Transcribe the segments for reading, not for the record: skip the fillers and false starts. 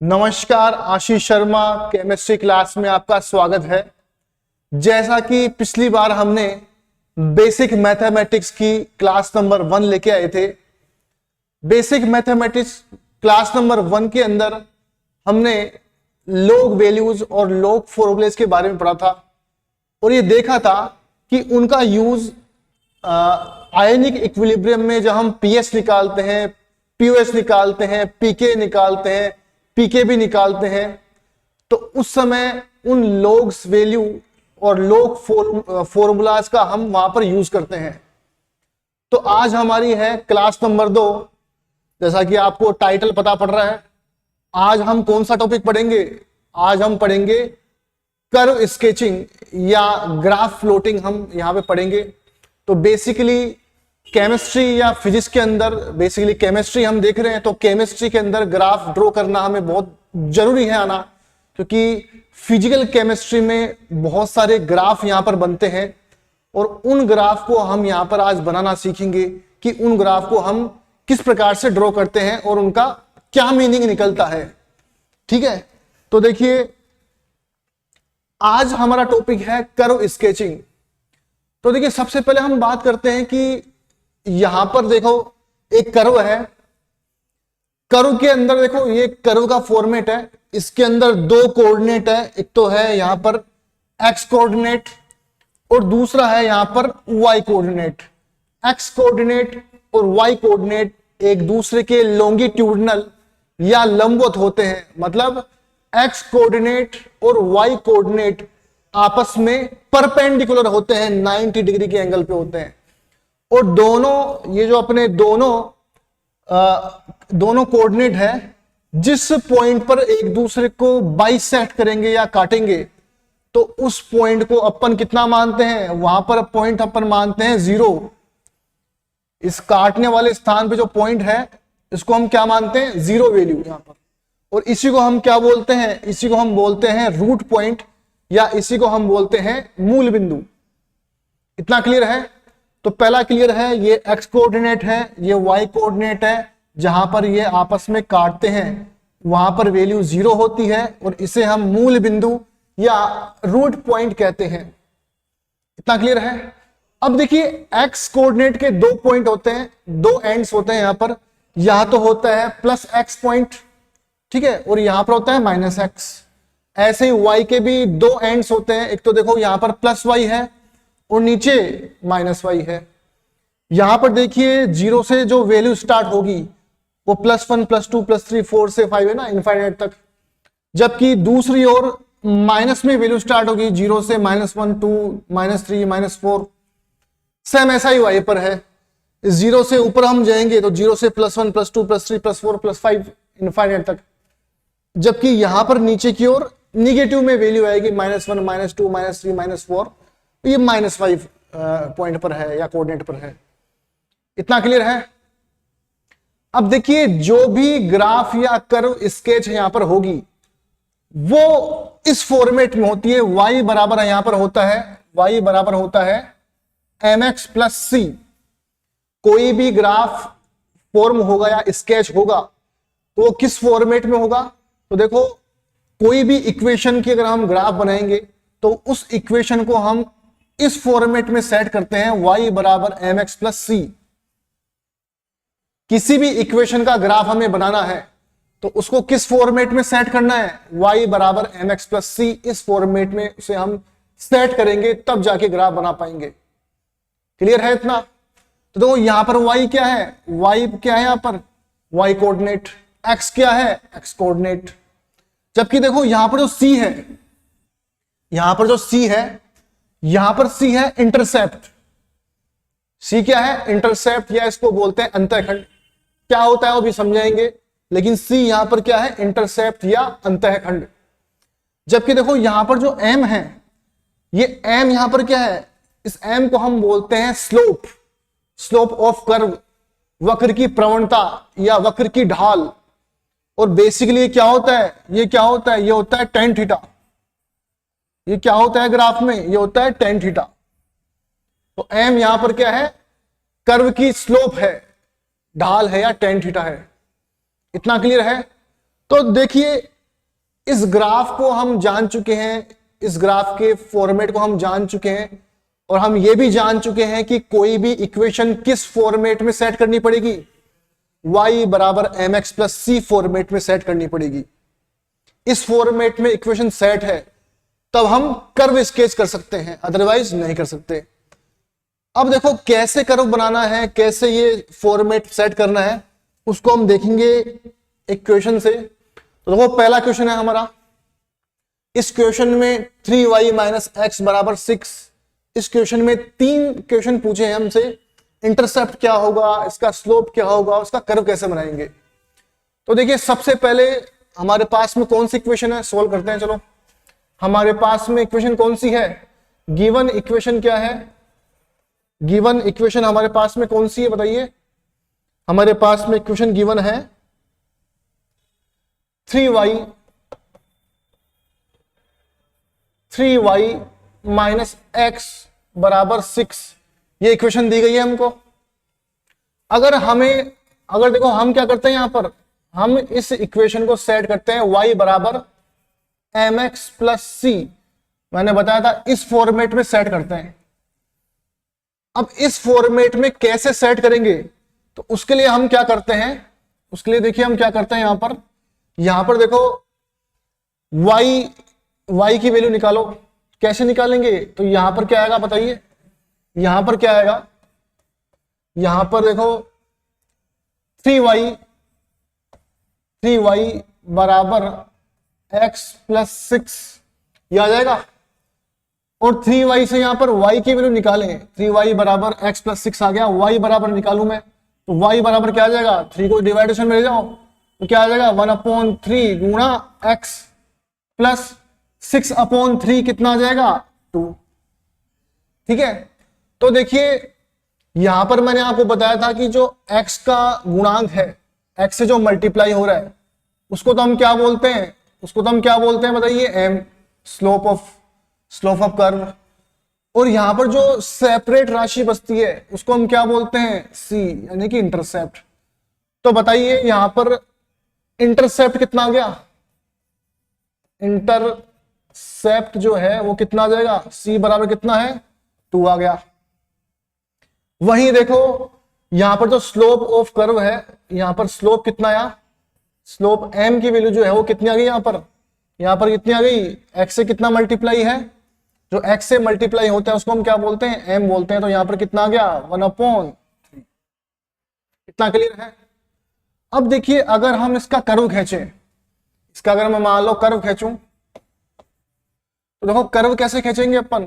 नमस्कार, Ashish Sharma chemistry class में आपका स्वागत है। जैसा कि पिछली बार हमने बेसिक मैथमेटिक्स की क्लास नंबर 1 लेके आए थे। बेसिक मैथमेटिक्स क्लास नंबर 1 के अंदर हमने लॉग वैल्यूज और लॉग फॉर्मूलेस के बारे में पढ़ा था और ये देखा था कि उनका यूज आयनिक इक्विलिब्रियम में जब हम पीएच निकालते हैं, पीओएच निकालते हैं, पीके निकालते हैं, पीके भी निकालते हैं, तो उस समय उन लॉग्स वैल्यू और लॉग फॉर्मूलाज का हम वहां पर यूज करते हैं। तो आज हमारी है क्लास नंबर 2। जैसा कि आपको टाइटल पता पड़ रहा है, आज हम कौन सा टॉपिक पढ़ेंगे? आज हम पढ़ेंगे कर्व स्केचिंग या ग्राफ फ्लोटिंग हम यहां पे पढ़ेंगे। तो बेसिकली केमिस्ट्री या फिजिक्स के अंदर, बेसिकली केमिस्ट्री हम देख रहे हैं, तो केमिस्ट्री के अंदर ग्राफ ड्रॉ करना हमें बहुत जरूरी है आना, क्योंकि फिजिकल केमिस्ट्री में बहुत सारे ग्राफ यहां पर बनते हैं और उन ग्राफ को हम यहां पर आज बनाना सीखेंगे कि उन ग्राफ को हम किस प्रकार से ड्रॉ करते हैं और उनका क्या मीनिंग निकलता है। ठीक है, तो देखिए आज हमारा टॉपिक है कर्व स्केचिंग। तो देखिए सबसे पहले हम बात करते हैं कि यहां पर देखो एक कर्व है। कर्व के अंदर देखो ये कर्व का फॉर्मेट है, इसके अंदर दो कोऑर्डिनेट है, एक तो है यहां पर एक्स कोऑर्डिनेट और दूसरा है यहां पर वाई कोऑर्डिनेट। एक्स कोऑर्डिनेट और वाई कोऑर्डिनेट एक दूसरे के लॉन्गिट्यूडनल या लंबवत होते हैं, मतलब एक्स कोऑर्डिनेट और वाई कोऑर्डिनेट आपस में परपेंडिकुलर होते हैं, 90 डिग्री के एंगल पे होते हैं। और दोनों ये जो अपने दोनों कोऑर्डिनेट है, जिस पॉइंट पर एक दूसरे को बाइसेक्ट करेंगे या काटेंगे, तो उस पॉइंट को अपन कितना मानते हैं? वहां पर पॉइंट अपन मानते हैं 0। इस काटने वाले स्थान पे जो पॉइंट है इसको हम क्या मानते हैं? 0 वैल्यू यहां पर। और इसी को हम क्या बोलते हैं? इसी को हम बोलते हैं रूट पॉइंट या इसी को हम बोलते हैं मूल बिंदु। इतना क्लियर है? तो पहला क्लियर है, ये एक्स कोऑर्डिनेट है, ये वाई कोऑर्डिनेट है, जहां पर ये आपस में काटते हैं वहां पर वैल्यू 0 होती है और इसे हम मूल बिंदु या रूट पॉइंट कहते हैं। इतना क्लियर है? अब देखिए एक्स कोऑर्डिनेट के दो पॉइंट होते हैं, दो एंड्स होते हैं। यहां पर यहां तो होता है प्लस एक्स पॉइंट, ठीक है, और यहां पर होता है माइनस एक्स। ऐसे ही वाई के भी दो एंड्स होते हैं, एक तो देखो यहां पर प्लस वाई है और नीचे माइनस वाई है। यहां पर देखिए 0 से जो वैल्यू स्टार्ट होगी वो +1 +2 +3 4 से 5 है ना, इनफाइनाइट तक। जबकि दूसरी ओर माइनस में वैल्यू स्टार्ट होगी 0 से -1 2 -3 -4। सेम ऐसा ही वाई पर है, 0 से ऊपर हम जाएंगे तो 0 से +1 +2 +3 +4 +5 इनफाइनाइट तक। जबकि यहां पर नीचे की ओर निगेटिव में वैल्यू आएगी -1 -2 -3 -4, ये -5 पॉइंट पर है या कोऑर्डिनेट पर है। इतना क्लियर है? अब देखिए जो भी ग्राफ या कर्व स्केच यहां पर होगी वो इस फॉर्मेट में होती है। y बराबर यहां पर होता है, y बराबर होता है mx + c। कोई भी ग्राफ फॉर्म होगा या स्केच होगा तो वो किस फॉर्मेट में होगा? तो देखो कोई भी इक्वेशन की अगर हम ग्राफ बनाएंगे तो उस इक्वेशन को हम इस फॉर्मेट में सेट करते हैं, y बराबर mx + c। किसी भी इक्वेशन का ग्राफ हमें बनाना है तो उसको किस फॉर्मेट में सेट करना है? y बराबर mx + c। इस फॉर्मेट में उसे हम सेट करेंगे तब जाके ग्राफ बना पाएंगे। क्लियर है इतना? तो देखो यहां पर y क्या है? y क्या है यहां पर? y coordinate. x क्या है? x coordinate. जबकि देखो यहां पर जो c है, यहां पर जो c है, यहां पर c है इंटरसेप्ट। c क्या है? इंटरसेप्ट, या इसको बोलते हैं अंतःखंड। क्या होता है वो भी समझाएंगे, लेकिन c यहां पर क्या है? इंटरसेप्ट या अंतःखंड। जबकि देखो यहां पर जो m है, ये m यहां पर क्या है? इस m को हम बोलते हैं स्लोप, स्लोप ऑफ कर्व, वक्र की प्रवणता या वक्र की ढाल। और बेसिकली क्या होता है? ये क्या होता है? ये होता है tan थीटा। ये क्या होता है ग्राफ में? ये होता है tan थीटा। तो m यहां पर क्या है? कर्व की स्लोप है, ढाल है या tan थीटा है। इतना क्लियर है? तो देखिए इस ग्राफ को हम जान चुके हैं, इस ग्राफ के फॉर्मेट को हम जान चुके हैं, और हम ये भी जान चुके हैं कि कोई भी इक्वेशन किस फॉर्मेट में सेट करनी पड़ेगी, y बराबर mx प्लस c फॉर्मेट में सेट करनी पड़ेगी। इस फॉर्मेट में इक्वेशन सेट है तब हम कर्व स्केच कर सकते हैं, अदरवाइज नहीं कर सकते। अब देखो कैसे कर्व बनाना है, कैसे ये फॉर्मेट सेट करना है, उसको हम देखेंगे एक क्वेश्चन से। तो देखो पहला क्वेश्चन है हमारा, इस क्वेश्चन में 3y माइनस एक्स बराबर 6। इस क्वेश्चन में 3 क्वेश्चन पूछे हैं हमसे, इंटरसेप्ट क्या होगा, इसका स्लोप क्या होगा, उसका कर्व कैसे बनाएंगे। तो देखिए सबसे पहले हमारे पास में कौन सी इक्वेशन है, सोल्व करते हैं। चलो हमारे पास में इक्वेशन कौन सी है, गिवन इक्वेशन क्या है, गिवन इक्वेशन हमारे पास में कौन सी है बताइए। हमारे पास में इक्वेशन गिवन है 3y माइनस एक्स बराबर 6, ये इक्वेशन दी गई है हमको। अगर देखो हम क्या करते हैं, यहां पर हम इस इक्वेशन को सेट करते हैं y बराबर mx प्लस c, मैंने बताया था इस फॉर्मेट में सेट करते हैं। अब इस फॉर्मेट में कैसे सेट करेंगे, तो उसके लिए हम क्या करते हैं, उसके लिए देखिए हम क्या करते हैं, यहां पर देखो y की वैल्यू निकालो। कैसे निकालेंगे, तो यहां पर क्या आएगा बताइए, यहां पर क्या आएगा, यहां पर देखो 3y बराबर x प्लस 6 ये आ जाएगा, और 3y से यहां पर y की वैल्यू निकालें, 3y बराबर x प्लस 6 आ गया। y बराबर निकालू मैं, तो y बराबर क्या आ जाएगा, 3 को डिवाइडेशन में ले जाओ तो क्या आ जाएगा 1/3 गुणा x प्लस 6/3 कितना आ जाएगा 2। ठीक है, तो देखिए यहां पर मैंने आपको बताया था कि जो x का गुणांक है, x से जो मल्टीप्लाई हो रहा है, उसको तो हम क्या बोलते हैं, बताइए m, स्लोप ऑफ कर्व। और यहां पर जो सेपरेट राशि बचती है उसको हम क्या बोलते हैं, c, यानी कि इंटरसेप्ट। तो बताइए यहां पर इंटरसेप्ट कितना आ गया, इंटरसेप्ट जो है वो कितना आ जाएगा, c बराबर कितना है 2 आ गया। वहीं देखो यहां पर जो स्लोप ऑफ कर्व है, यहां पर स्लोप कितना आया, स्लोप m की वैल्यू जो है वो कितनी आ गई, यहां पर कितनी आ गई, x से कितना मल्टीप्लाई है, जो x से मल्टीप्लाई होता है उसको हम क्या बोलते हैं, m बोलते हैं। तो यहां पर कितना आ गया 1/3। इतना क्लियर है। अब देखिए अगर हम इसका कर्व खींचें, इसका अगर मैं मान लो कर्व खींचूं, तो देखो कर्व कैसे खींचेंगे अपन,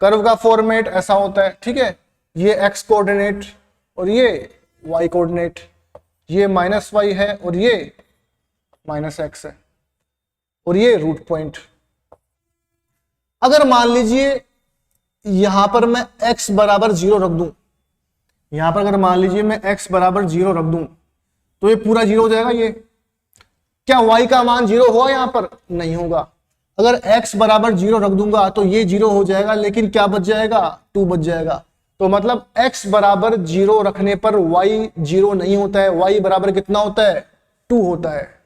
कर्व का फॉर्मेट ऐसा होता है, ठीक है, ये x कोऑर्डिनेट और ये y कोऑर्डिनेट, ये -y है और ये -x है, और ये रूट पॉइंट। अगर मान लीजिए यहां पर मैं x बराबर 0 रख दूं, यहां पर अगर मान लीजिए मैं x बराबर 0 रख दूं, तो ये पूरा 0 हो जाएगा। ये क्या y का मान 0 होगा, यहां पर नहीं होगा। अगर x बराबर 0 रख दूंगा तो ये 0 हो जाएगा, लेकिन क्या बच जाएगा, 2 बच जाएगा। तो मतलब x बराबर 0 रखने पर y 0 नहीं होता है, y बराबर कितना होता है, 2 होता है।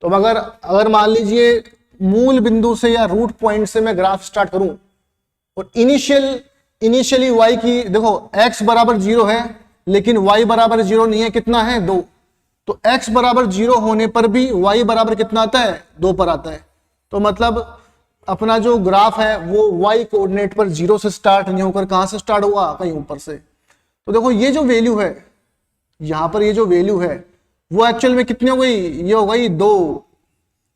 तो अगर मान लीजिए मूल बिंदु से या रूट पॉइंट से मैं ग्राफ स्टार्ट करूं, और इनिशियली y की देखो x बराबर 0 है, लेकिन y बराबर 0 नहीं है, कितना है 2। तो x बराबर 0 होने पर भी y बराबर कितना आता है, 2 पर आता है। तो मतलब अपना जो ग्राफ है वो y कोऑर्डिनेट पर 0 से स्टार्ट नहीं होकर कहां से स्टार्ट हुआ, कहीं ऊपर से। तो देखो ये जो वैल्यू है, यहां पर ये जो वैल्यू है वो एक्चुअल में कितनी हो गई, ये हो गई 2।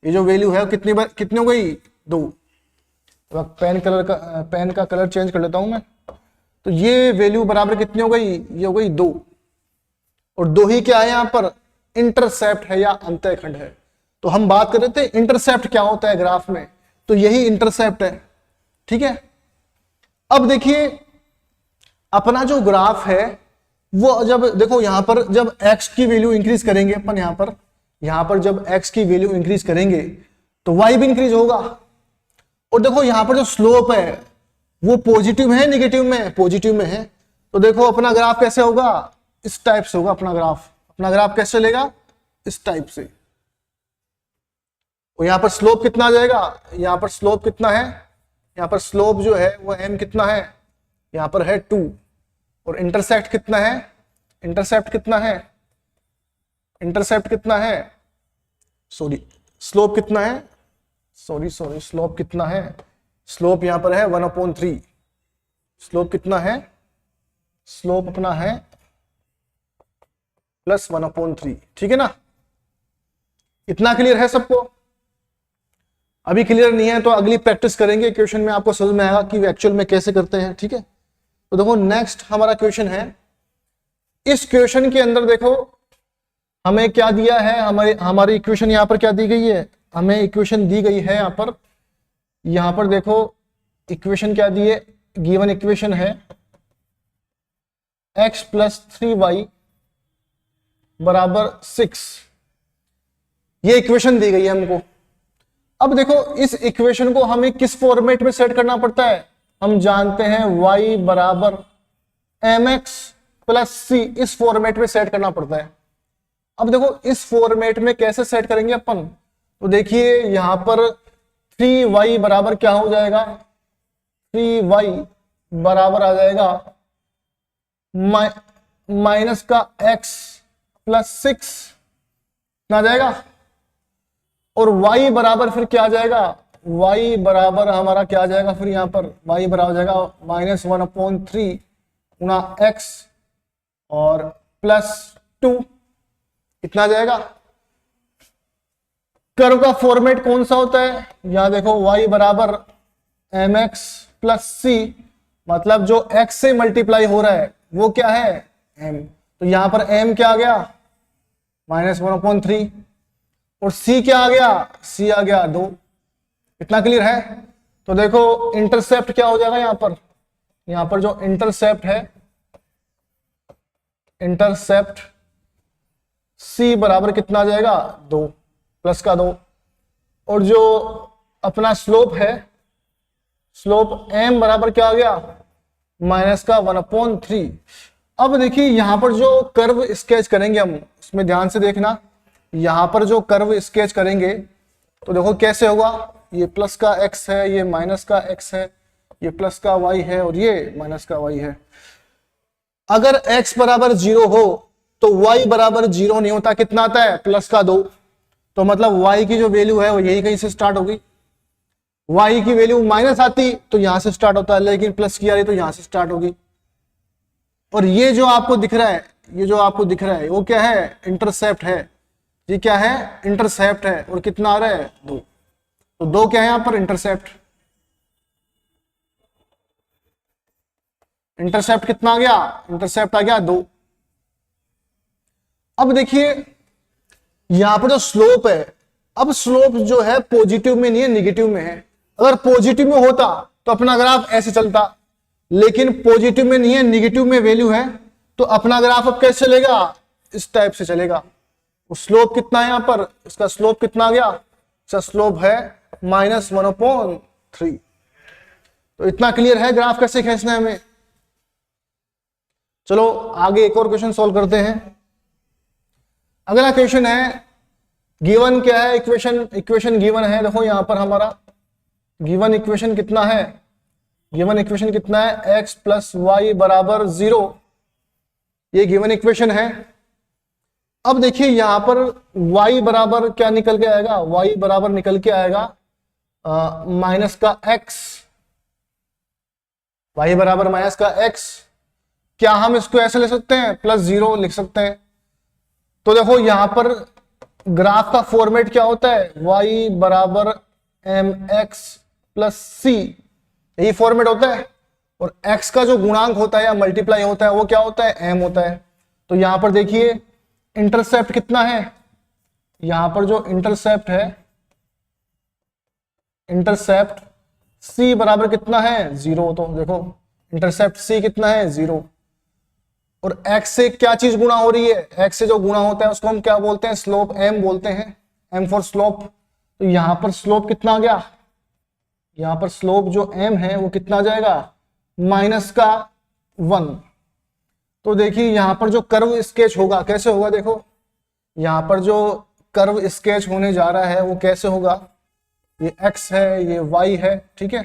ये जो वैल्यू है कितनी हो गई, 2। तो पेन का कलर चेंज कर लेता हूं मैं। तो ये वैल्यू बराबर कितनी हो गई, ये हो गई 2। और 2 ही क्या है, यहां पर इंटरसेप्ट है या अंतःखंड है। तो हम बात कर रहे थे इंटरसेप्ट क्या होता है ग्राफ में, तो यही इंटरसेप्ट है। ठीक है, अब देखिए अपना जो ग्राफ है वो जब देखो यहां पर जब x की वैल्यू इंक्रीज करेंगे अपन, यहां पर जब x की वैल्यू इंक्रीज करेंगे तो y भी इंक्रीज होगा। और देखो यहां पर जो स्लोप है वो पॉजिटिव है, नेगेटिव में, पॉजिटिव में है। तो देखो अपना ग्राफ कैसे होगा, इस टाइप से होगा अपना ग्राफ कैसे चलेगा, इस टाइप से। और यहाँ पर स्लोप कितना आ जाएगा, यहाँ पर स्लोप कितना है, यहाँ पर स्लोप जो है वो m कितना है, यहाँ पर है 2, और इंटरसेप्ट कितना है, इंटरसेप्ट कितना है, इंटरसेप्ट कितना है, सॉरी स्लोप कितना है, सॉरी स्लोप कितना है, स्लोप यहाँ पर है 1/3, स्लोप कितना है, स्लोप अपना है +1/3, ठीक है ना। इतना क्लियर है सबको? अभी क्लियर नहीं है तो अगली प्रैक्टिस करेंगे, क्वेश्चन में आपको समझ में आएगा कि एक्चुअल में कैसे करते हैं, ठीक है। तो देखो नेक्स्ट हमारा क्वेश्चन है, इस क्वेश्चन के अंदर देखो हमें क्या दिया है, हमारी इक्वेशन यहाँ पर क्या दी गई है, हमें इक्वेशन दी गई है यहाँ पर देखो इक्वेशन क्या दी है, गिवन इक्वेशन है x + 3y = 6, ये इक्वेशन दी गई है हमको। अब देखो इस इक्वेशन को हमें किस फॉर्मेट में सेट करना पड़ता है, हम जानते हैं y = mx + c, इस फॉर्मेट में सेट करना पड़ता है। अब देखो इस फॉर्मेट में कैसे सेट करेंगे अपन, तो देखिए यहां पर 3y बराबर क्या हो जाएगा, 3y बराबर आ जाएगा माइनस का x + 6 आ जाएगा, और y बराबर फिर क्या आ जाएगा, y बराबर हमारा क्या आ जाएगा, फिर यहाँ पर y बराबर आ जाएगा -1/3 गुना x और +2, कितना आ जाएगा। कर्व का फॉर्मेट कौन सा होता है, यहां देखो y बराबर mx + c, मतलब जो x से मल्टीप्लाई हो रहा है वो क्या है m, तो यहां पर m क्या आ गया -1/3, और c क्या आ गया, c आ गया 2, इतना क्लियर है। तो देखो इंटरसेप्ट क्या हो जाएगा, यहां पर जो इंटरसेप्ट है, इंटरसेप्ट c बराबर कितना आ जाएगा 2 + का 2, और जो अपना स्लोप है, स्लोप m बराबर क्या आ गया -1/3। अब देखिए यहां पर जो कर्व स्केच करेंगे हम, उसमें ध्यान से देखना, यहां पर जो कर्व स्केच करेंगे तो देखो कैसे होगा, ये प्लस का x है, ये माइनस का x है, ये प्लस का y है और ये माइनस का y है। अगर x बराबर 0 हो तो y बराबर 0 नहीं होता, कितना आता है +2, तो मतलब y की जो वैल्यू है वो यही कहीं से स्टार्ट होगी, y की वैल्यू माइनस आती तो यहां से स्टार्ट होता है, लेकिन प्लस की आ रही तो यहां से स्टार्ट होगी। और ये जो आपको दिख रहा है, ये जो आपको दिख रहा है वो क्या है, इंटरसेप्ट है, ये क्या है इंटरसेप्ट है, और कितना आ रहा है 2, तो 2 क्या है यहां पर इंटरसेप्ट, इंटरसेप्ट कितना आ गया, इंटरसेप्ट आ गया 2। अब देखिए यहां पर जो स्लोप है, अब स्लोप जो है पॉजिटिव में नहीं है नेगेटिव में है, अगर पॉजिटिव में होता तो अपना ग्राफ ऐसे चलता, लेकिन पॉजिटिव में नहीं है नेगेटिव में वैल्यू है, तो अपना ग्राफ अब कैसे चलेगा, इस टाइप से चलेगा। स्लोप कितना है यहां पर, इसका स्लोप कितना आ गया, इसका स्लोप है -1/3। तो इतना क्लियर है ग्राफ कैसे खींचना है हमें। चलो आगे एक और क्वेश्चन सॉल्व करते हैं। अगला क्वेश्चन है, गिवन क्या है, इक्वेशन गिवन है, देखो यहां पर हमारा गिवन इक्वेशन कितना है, गिवन इक्वेशन कितना है, x + y = 0, ये गिवन इक्वेशन है। अब देखिए यहां पर y बराबर क्या निकल के आएगा, y बराबर निकल के आएगा माइनस का x, y बराबर माइनस का x। क्या हम इसको ऐसे ले सकते हैं, +0 लिख सकते हैं। तो देखो यहां पर ग्राफ का फॉर्मेट क्या होता है, y बराबर mx + c, यही फॉर्मेट होता है, और x का जो गुणांक होता है या मल्टीप्लाई होता है वो क्या होता है, m होता है। तो यहां पर देखिए इंटरसेप्ट कितना है, यहां पर जो इंटरसेप्ट है, इंटरसेप्ट c बराबर कितना है 0, तो देखो इंटरसेप्ट c कितना है 0, और x से क्या चीज गुणा हो रही है, x से जो गुणा होता है उसको हम क्या बोलते हैं, स्लोप m बोलते हैं, m फॉर स्लोप। तो यहां पर स्लोप कितना आ गया, यहां पर स्लोप जो m है वो कितना आ जाएगा -1। तो देखिए यहां पर जो कर्व स्केच होगा कैसे होगा, देखो यहां पर जो कर्व स्केच होने जा रहा है वो कैसे होगा, ये x है, ये y है, ठीक है।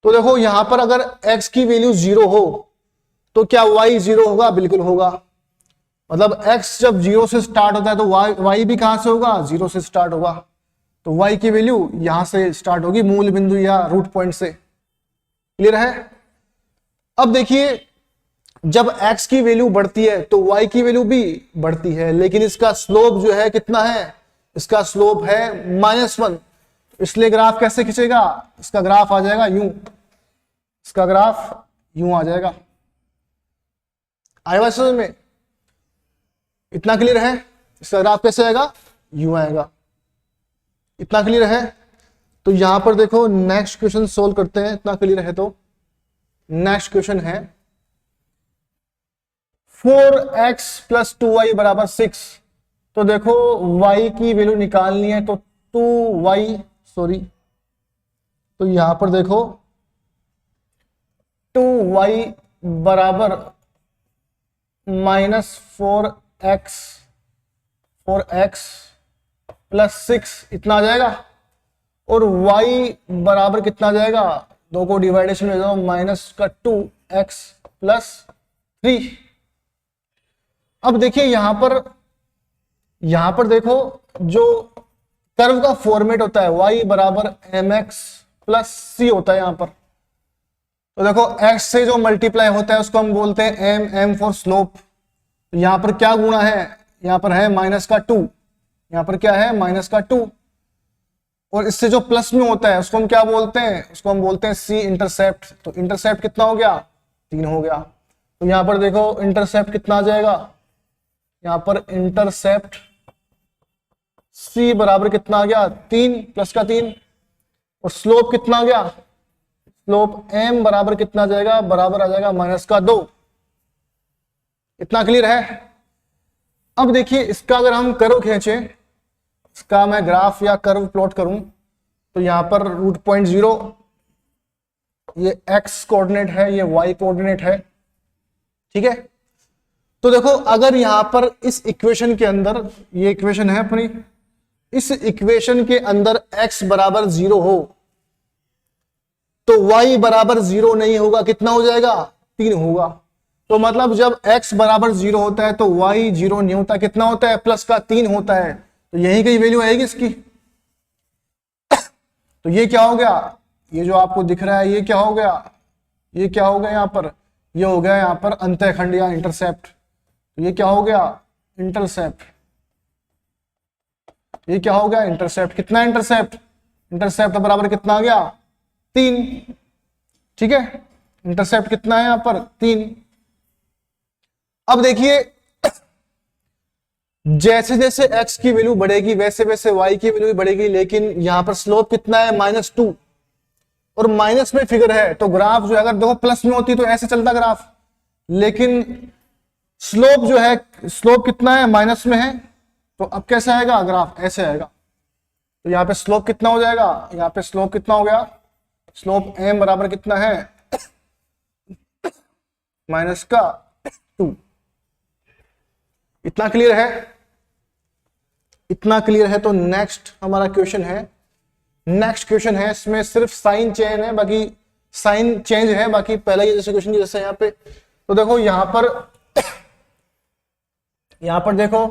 तो देखो यहां पर अगर x की वैल्यू 0 हो तो क्या y 0 होगा? बिल्कुल होगा। मतलब x जब 0 से स्टार्ट होता है तो y भी कहां से होगा? 0 से स्टार्ट होगा। तो y की वैल्यू यहां से स्टार्ट होगी, मूल बिंदु या रूट पॉइंट से। क्लियर है? अब देखिए जब x की वैल्यू बढ़ती है तो y की वैल्यू भी बढ़ती है, लेकिन इसका स्लोप जो है कितना है? इसका स्लोप है -1। इसलिए ग्राफ कैसे खींचेगा? इसका ग्राफ आ जाएगा यूं, इसका ग्राफ यूं आ जाएगा। आएगा समझ में? इतना क्लियर है? इसका ग्राफ कैसे आएगा? यूं आएगा। इतना क्लियर है? तो यहां पर देखो नेक्स्ट क्वेश्चन सोल्व करते हैं। इतना क्लियर है तो नेक्स्ट क्वेश्चन है 4x + 2y = 6। तो देखो y की वैल्यू निकालनी है तो 2y, सॉरी, तो यहां पर देखो 2y बराबर -4x + 6 इतना आ जाएगा। और y बराबर कितना आ जाएगा? दो को डिवाइडेशन में जाओ, -2x + 3। अब देखिए यहां पर देखो जो कर्व का फॉर्मेट होता है y बराबर mx + c होता है यहां पर। तो देखो x से जो मल्टीप्लाई होता है उसको हम बोलते हैं m फॉर स्लोप। यहां पर क्या गुणा है? यहां पर है -2, यहां पर क्या है? -2। और इससे जो प्लस में होता है उसको हम क्या बोलते हैं? उसको हम बोलते हैं c इंटरसेप्ट। तो इंटरसेप्ट कितना हो गया? 3 हो गया। तो यहां पर देखो इंटरसेप्ट कितना आ जाएगा? यहां पर इंटरसेप्ट c बराबर कितना आ गया? 3 + का 3। और स्लोप कितना आ गया? स्लोप m बराबर कितना आ जाएगा? बराबर आ जाएगा -2। इतना क्लियर है? अब देखिए इसका अगर हम कर्व खींचे, इसका मैं ग्राफ या कर्व प्लॉट करूं तो यहां पर रूट पॉइंट 0, ये x कोऑर्डिनेट है, ये y कोऑर्डिनेट है, ठीक है। तो देखो अगर यहां पर इस इक्वेशन के अंदर, ये इक्वेशन है अपनी, इस इक्वेशन के अंदर x बराबर 0 हो तो y बराबर 0 नहीं होगा। कितना हो जाएगा? 3 होगा। तो मतलब जब x बराबर 0 होता है तो y 0 नहीं होता। कितना होता है? प्लस का 3 होता है। तो यही कई वैल्यू आएगी इसकी। तो ये क्या हो गया? ये जो आपको दिख रहा है ये क्या हो गया? ये क्या हो गया? यहां पर ये हो गया यहां पर अंतःखंड या इंटरसेप्ट। तो ये क्या हो गया? इंटरसेप्ट। ये क्या हो गया? इंटरसेप्ट। कितना इंटरसेप्ट? इंटरसेप्ट बराबर कितना आ गया? 3, ठीक है। इंटरसेप्ट कितना है यहां पर? 3। अब देखिए जैसे जैसे x की वैल्यू बढ़ेगी वैसे वैसे y की वैल्यू भी बढ़ेगी, लेकिन यहां पर स्लोप कितना है? -2। और माइनस में फिगर है तो ग्राफ जो है, अगर देखो प्लस में होती तो ऐसे चलता ग्राफ, लेकिन स्लोप जो है, स्लोप कितना है? माइनस में है। तो अब कैसे आएगा ग्राफ? ऐसे आएगा। तो यहाँ पे स्लोप कितना हो जाएगा? यहाँ पे स्लोप कितना हो गया? स्लोप m बराबर कितना है? -2। इतना क्लियर है? इतना क्लियर है? तो नेक्स्ट हमारा क्वेश्चन है, नेक्स्ट क्वेश्चन है, इसमें सिर्फ साइन चेंज है, बाकी साइन चेंज है, बाकी पहले ही जैसे क्वेश्चन जैसे यहाँ पे। तो देखो यहां पर देखो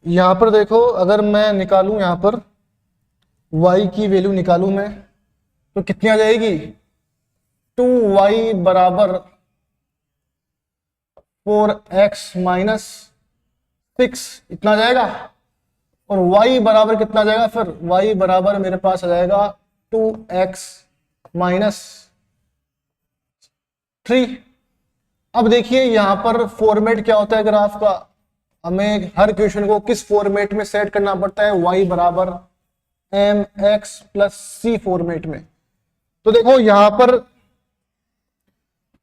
यहां पर देखो अगर मैं निकालूं यहां पर y की वैल्यू निकालूं मैं तो कितनी आ जाएगी? 2y बराबर 4x - 6 इतना जाएगा। और y बराबर कितना जाएगा? फिर y बराबर मेरे पास आ जाएगा 2x - 3। अब देखिए यहां पर फॉर्मेट क्या होता है ग्राफ का, हमें हर क्वेश्चन को किस फॉर्मेट में सेट करना पड़ता है? y बराबर mx + c फॉर्मेट में। तो देखो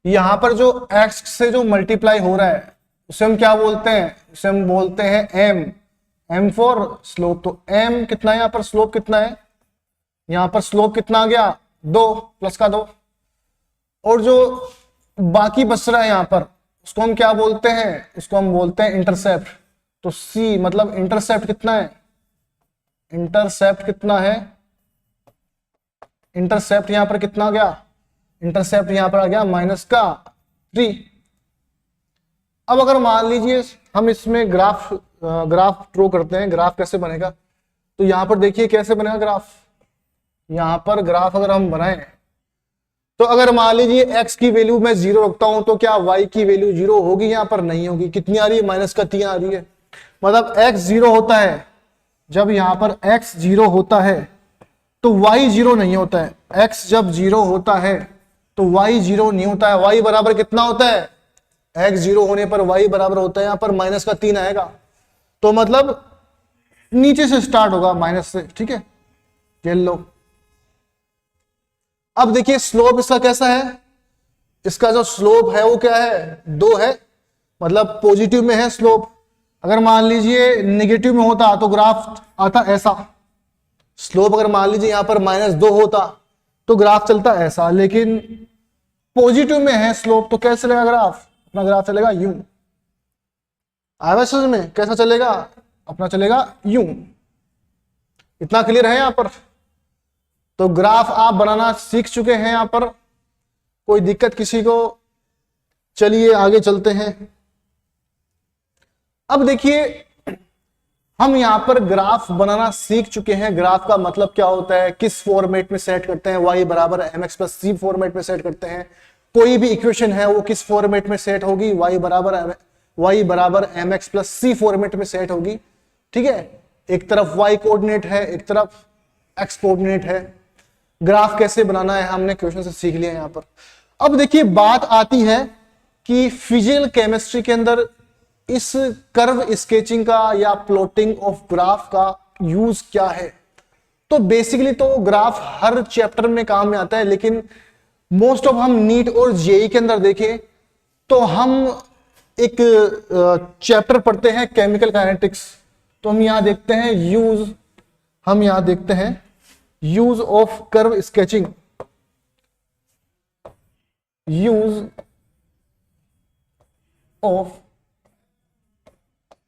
यहां पर जो x से जो मल्टीप्लाई हो रहा है उसे हम क्या बोलते हैं? उसे हम बोलते हैं m फॉर स्लोप। तो m कितना है यहां पर? स्लोप कितना है? यहां पर स्लोप कितना आ गया? 2 + का 2। और जो बाकी बच रहा है यहां पर उसको हम क्या बोलते हैं, उसको हम बोलते हैं इंटरसेप्ट। तो सी मतलब इंटरसेप्ट कितना है, इंटरसेप्ट कितना है, इंटरसेप्ट यहां पर कितना आ गया, इंटरसेप्ट यहां पर आ गया -3। अब अगर मान लीजिए हम इसमें ग्राफ ड्रॉ करते हैं, ग्राफ कैसे बनेगा, तो यहां पर देखिए कैसे बनेगा ग्राफ। यहां पर ग्राफ अगर हम बनाएं तो अगर मान लीजिए x की वैल्यू मैं 0 रखता हूं तो क्या y की वैल्यू 0 होगी, यहां पर नहीं होगी। कितनी आ रही है, -3 आ रही है। मतलब x 0 होता है, जब यहां पर x 0 होता है तो y 0 नहीं होता है। x जब 0 होता है तो y 0 नहीं होता है। y बराबर कितना होता है, x 0 होने पर y बराबर होता है यहां पर -3 आएगा। तो मतलब नीचे से स्टार्ट होगा माइनस से, ठीक है, ये लो। अब देखिए स्लोप इसका कैसा है, इसका जो स्लोप है वो क्या है, 2 है, मतलब पॉजिटिव में है स्लोप। अगर मान लीजिए नेगेटिव में होता तो ग्राफ आता ऐसा, स्लोप अगर मान लीजिए यहां पर -2 होता तो ग्राफ चलता ऐसा, लेकिन पॉजिटिव में है स्लोप तो कैसे चलेगा ग्राफ, अपना ग्राफ चलेगा यूं। आया समझ में, कैसा चलेगा, अपना चलेगा यूं। इतना क्लियर है यहां पर। तो ग्राफ आप बनाना सीख चुके हैं यहां पर, कोई दिक्कत किसी को, चलिए आगे चलते हैं। अब देखिए हम यहां पर ग्राफ बनाना सीख चुके हैं। ग्राफ का मतलब क्या होता है, किस फॉर्मेट में सेट करते हैं, y बराबर mx प्लस c फॉर्मेट में सेट करते हैं। कोई भी इक्वेशन है वो किस फॉर्मेट में सेट होगी, y बराबर mx प्लस c फॉर्मेट में सेट होगी, ठीक है। एक तरफ y कोऑर्डिनेट है, एक तरफ x कोऑर्डिनेट है। ग्राफ कैसे बनाना है हमने क्वेश्चन से सीख लिया यहां पर। अब देखिए बात आती है कि फिजिकल केमिस्ट्री के अंदर इस कर्व स्केचिंग का या प्लॉटिंग ऑफ ग्राफ का यूज क्या है। तो बेसिकली तो ग्राफ हर चैप्टर में काम में आता है, लेकिन मोस्ट ऑफ हम नीट और जेई के अंदर देखें तो हम एक चैप्टर पढ़ते हैं केमिकल काइनेटिक्स। तो हम यहां देखते हैं use of curve sketching, use of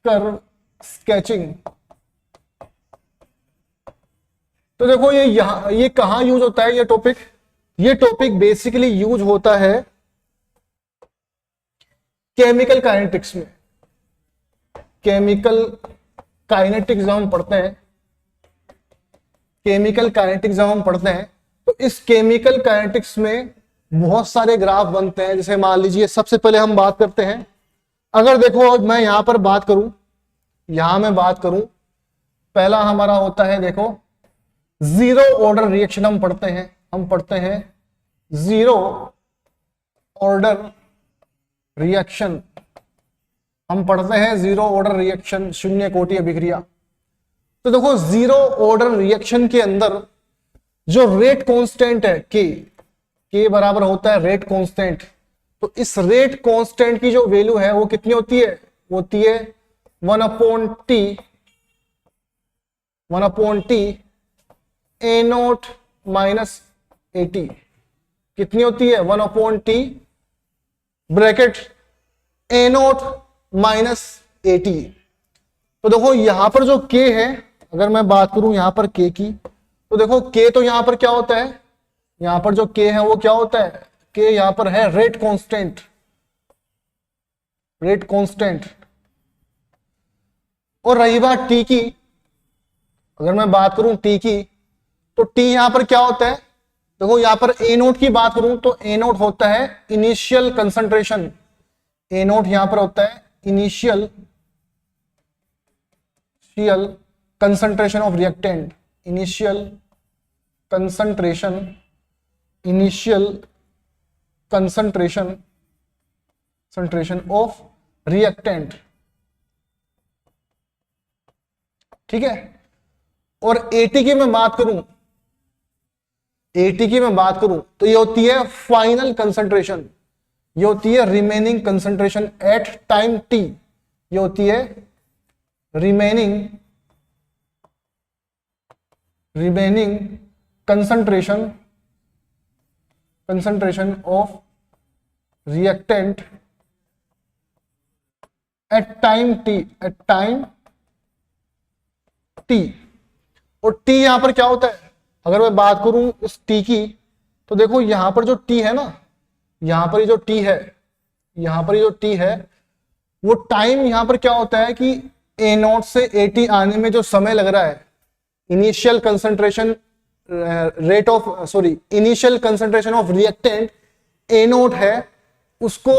curve sketching. तो देखो ये कहां यूज होता है, ये टॉपिक बेसिकली यूज होता है केमिकल काइनेटिक्स में। केमिकल काइनेटिक्स जब हम पढ़ते हैं, तो इस केमिकल काइनेटिक्स में बहुत सारे ग्राफ बनते हैं। जैसे मान लीजिए सबसे पहले हम बात करते हैं, अगर देखो मैं यहां पर बात करूं, पहला हमारा होता है, देखो जीरो ऑर्डर रिएक्शन हम पढ़ते हैं जीरो ऑर्डर रिएक्शन, शून्य कोटि अभिक्रिया। तो देखो जीरो ऑर्डर रिएक्शन के अंदर जो रेट कांस्टेंट है के बराबर होता है रेट कांस्टेंट। तो इस रेट कांस्टेंट की जो वैल्यू है वो कितनी होती है, 1/t A note minus AT। कितनी होती है, 1/t bracket A note minus AT। तो देखो यहां पर जो k है, अगर मैं बात करूं यहां पर k की, तो देखो k तो यहां पर क्या होता है, यहां पर जो k है वो क्या होता है, k यहां पर है रेट कांस्टेंट। और रही बात t की, अगर मैं बात करूं t की, तो t यहां पर क्या होता है, देखो यहां पर A नोट की बात करूं तो A नोट होता है इनिशियल कंसंट्रेशन। A नोट यहां पर होता है initial concentration of reactant, initial concentration of reactant, ठीक है। और AT की मैं बात करूं तो ये होती है फाइनल कंसंट्रेशन, ये होती है remaining concentration at time t, ये होती है remaining concentration of reactant at time T. और टी यहां पर क्या होता है, अगर मैं बात करूं इस टी की, तो देखो यहां पर जो टी है ना, यहां पर ये जो टी है, यहां पर ये जो टी है, वो टाइम यहां पर क्या होता है कि ए नॉट से ए टी आने में जो समय लग रहा है, initial concentration rate of sorry initial concentration of reactant A note है, उसको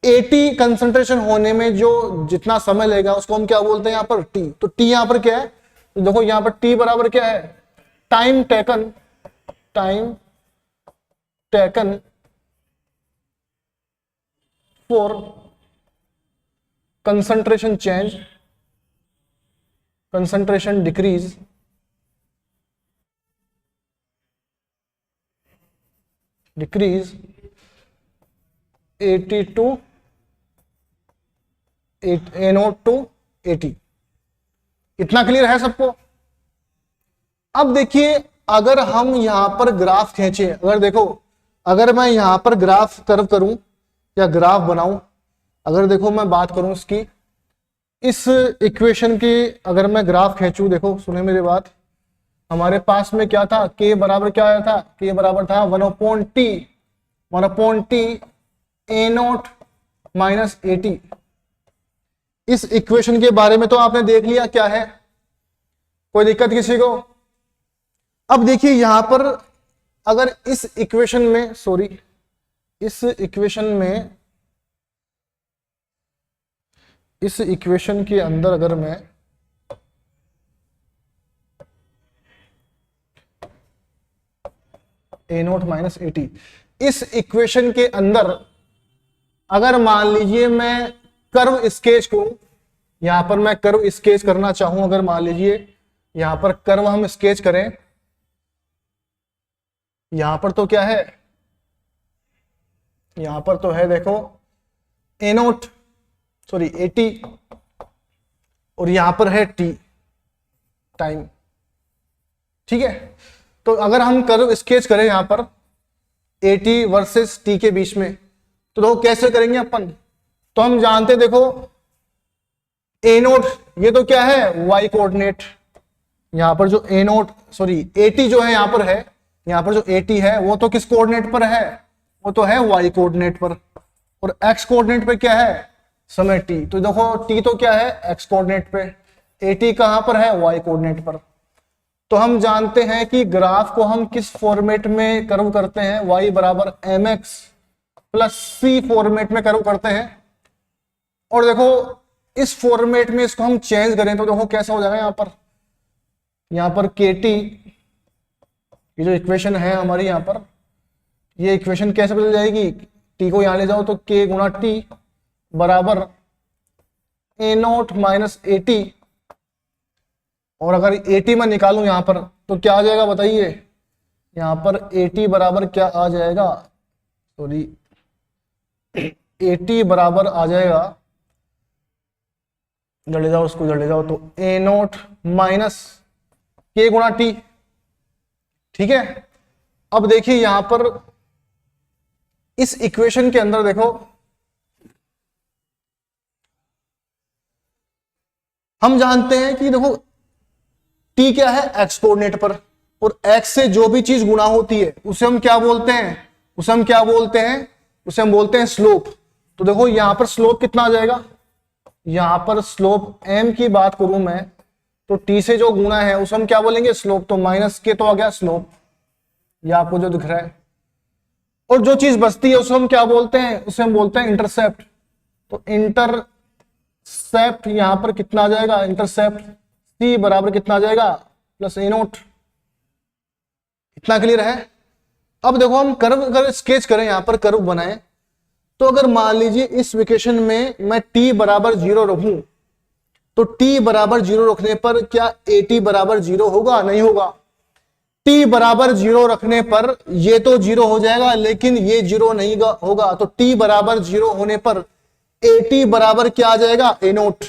80 कंसंट्रेशन होने में जो जितना समय लेगा उसको हम क्या बोलते हैं यहां पर टी। तो टी यहां पर क्या है, तो देखो यहां पर टी बराबर क्या है, time taken for concentration change, concentration decrease decrease 80 to A naught to 80। इतना क्लियर है सबको। अब देखिए अगर हम यहां पर ग्राफ खींचे, अगर देखो अगर मैं यहां पर ग्राफ कर्व करूं या ग्राफ बनाऊं, अगर देखो मैं बात करूं इसकी, इस इक्वेशन की अगर मैं ग्राफ खींचूं, देखो सुने मेरी बात, हमारे पास में क्या था, k बराबर क्या आया था, k बराबर था 1/t ए नोट माइनस 80। इस इक्वेशन के बारे में तो आपने देख लिया क्या है, कोई दिक्कत किसी को। अब देखिए यहां पर अगर इस इक्वेशन में इस इक्वेशन के अंदर अगर मैं ए नोट माइनस 80, इस इक्वेशन के अंदर अगर मान लीजिए मैं कर्व स्केच करूं, यहां पर मैं कर्व स्केच करना चाहूं, अगर मान लीजिए यहां पर कर्व हम स्केच करें, यहां पर तो क्या है, यहां पर तो है देखो ए नोट 80 और यहां पर है टी टाइम, ठीक है। तो अगर हम कर्व स्केच करें यहां पर 80 वर्सेस टी के बीच में, तो देखो कैसे करेंगे अपन, तो हम जानते देखो ए नोट ये तो क्या है वाई कोऑर्डिनेट, यहां पर जो ए नोट 80 जो है यहां पर है, यहां पर जो 80 है वो तो किस कोऑर्डिनेट पर है, वो तो है वाई कोऑर्डिनेट पर, और एक्स कोऑर्डिनेट पे क्या है समय टी। तो देखो टी तो क्या है एक्स कोऑर्डिनेट पे, 80 कहां पर है वाई कोऑर्डिनेट पर। तो हम जानते हैं कि ग्राफ को हम किस फॉर्मेट में कर्व करते हैं, y बराबर mx प्लस सी फॉर्मेट में कर्व करते हैं। और देखो इस फॉर्मेट में इसको हम चेंज करें तो देखो कैसा हो जाएगा, यहां पर kt, ये जो इक्वेशन है हमारी यहां पर, ये इक्वेशन कैसे बदल जाएगी, t को यहां ले जाओ तो k गुणा टी बराबर ए नोट माइनस 80, और अगर 80 में निकालूं यहां पर तो क्या आ जाएगा बताइए, यहां पर 80 बराबर क्या आ जाएगा, 80 बराबर आ जाएगा, जड़ ले जाओ उसको, जड़ ले जाओ तो ए नोट माइनस के गुणा टी, ठीक है। अब देखिए यहां पर इस इक्वेशन के अंदर देखो हम जानते हैं कि देखो टी क्या है एक्स कोऑर्डिनेट पर, और एक्स से जो भी चीज गुणा होती है उसे हम क्या बोलते हैं, उसे हम बोलते हैं स्लोप। तो देखो यहां पर स्लोप कितना आ जाएगा, यहां पर स्लोप m की बात करूं मैं तो t से जो गुणा है उसे हम क्या बोलेंगे स्लोप, तो माइनस के तो आ गया स्लोप, ये आपको जो दिख रहा है, और जो चीज बचती है उसे हम क्या बोलते हैं, उसे हम बोलते हैं इंटरसेप्ट। तो इंटरसेप्ट यहां पर कितना आ जाएगा, इंटरसेप्ट c बराबर कितना आ जाएगा प्लस ए नोट। इतना क्लियर है। अब देखो हम कर्व अगर स्केच करें, यहां पर कर्व बनाएं, तो अगर मान लीजिए इस इक्वेशन में मैं t बराबर 0 रखूं, तो t बराबर 0 रखने पर क्या 80 बराबर 0 होगा, नहीं होगा। t बराबर 0 रखने पर ये तो 0 हो जाएगा लेकिन ये 0 नहीं होगा, तो t बराबर 0 होने पर 80 बराबर क्या आ जाएगा ए नोट।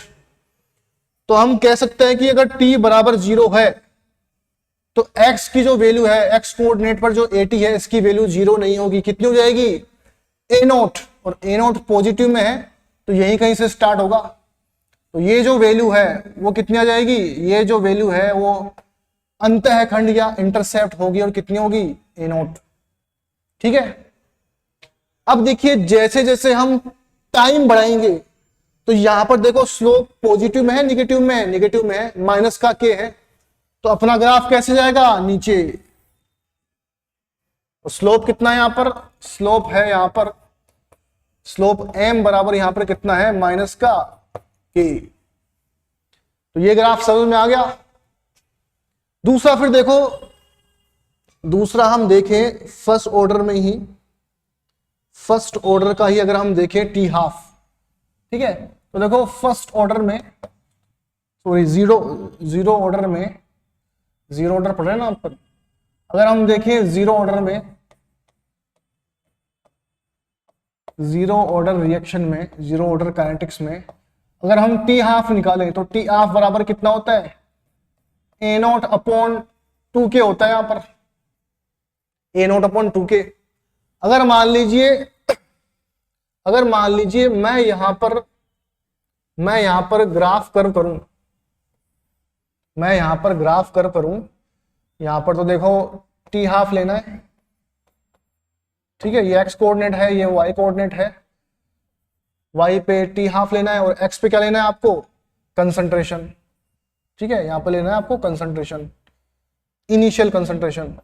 तो हम कह सकते हैं कि अगर t बराबर 0 है तो x की जो वैल्यू है, x कोऑर्डिनेट पर जो 80 है इसकी वैल्यू 0 नहीं होगी, कितनी हो जाएगी ए नोट, और ए नोट पॉजिटिव में है तो यही कहीं से स्टार्ट होगा। तो ये जो वैल्यू है वो कितनी आ जाएगी, ये जो वैल्यू है वो अंतः खंड या इंटरसेप्ट होगी और कितनी होगी, ए नॉट। ठीक है। अब देखिए जैसे जैसे हम टाइम बढ़ाएंगे तो यहां पर देखो स्लोप पॉजिटिव में है निगेटिव में है, निगेटिव में है, माइनस का के है, तो अपना ग्राफ कैसे जाएगा, नीचे। तो स्लोप कितना है यहां पर, स्लोप है यहां पर, स्लोप एम बराबर यहां पर कितना है, माइनस का के। तो ये ग्राफ समझ में आ गया। दूसरा फिर देखो, दूसरा हम देखें फर्स्ट ऑर्डर में ही, फर्स्ट ऑर्डर का ही अगर हम देखें टी हाफ, ठीक है। तो देखो फर्स्ट ऑर्डर में, सॉरी जीरो ऑर्डर में, जीरो ऑर्डर पढ़ रहे हैं ना आप पर, अगर हम देखें जीरो ऑर्डर में, जीरो ऑर्डर रिएक्शन में, जीरो ऑर्डर काइनेटिक्स में अगर हम टी हाफ निकालें तो टी हाफ बराबर कितना होता है, ए नॉट अपॉन 2k होता है यहां पर, ए नॉट अपॉन 2k। अगर मान लीजिए मैं यहां पर ग्राफ कर्व करूं, मैं यहां पर ग्राफ कर्व करूं, यहां पर तो देखो टी हाफ लेना है, ठीक है, ये एक्स कोऑर्डिनेट है, ये वाई कोऑर्डिनेट है, वाई पे टी हाफ लेना है और एक्स पे क्या लेना है आपको, कंसंट्रेशन। ठीक है, यहां पर लेना है आपको कंसंट्रेशन, इनिशियल कंसंट्रेशन।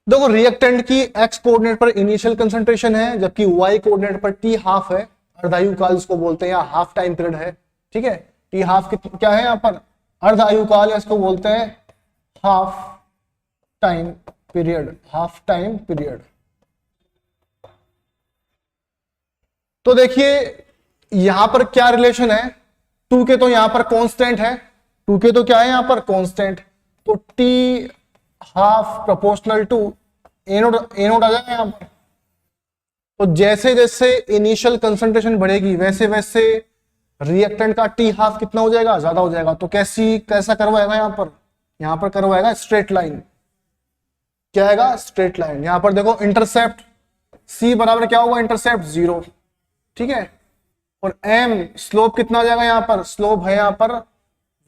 देखो रिएक्टेंट की एक्स कोऑर्डिनेट पर इनिशियल कंसंट्रेशन है, जबकि वाई कोऑर्डिनेट पर टी हाफ है, अर्धायु काल इसको बोलते हैं या हाफ टाइम पीरियड है। ठीक है, टी हाफ क्या है यहाँ पर, अर्धायु काल, इसको बोलते हैं half time period, half time period. तो देखिए यहां पर क्या रिलेशन है, 2k तो यहां पर कांस्टेंट है, 2k तो क्या है यहां पर कांस्टेंट, तो T half proportional to A naught आ जाएगा यहां पर। तो जैसे जैसे इनिशियल कंसंट्रेशन बढ़ेगी वैसे वैसे रिएक्टेंट का टी हाफ कितना हो जाएगा, ज्यादा हो जाएगा। तो कैसा कर्व आएगा यहां पर कर्व आएगा स्ट्रेट लाइन। क्या आएगा, स्ट्रेट लाइन। यहां पर देखो इंटरसेप्ट c बराबर क्या होगा, इंटरसेप्ट 0, ठीक है, और m स्लोप कितना हो जाएगा, यहां पर स्लोप है यहां पर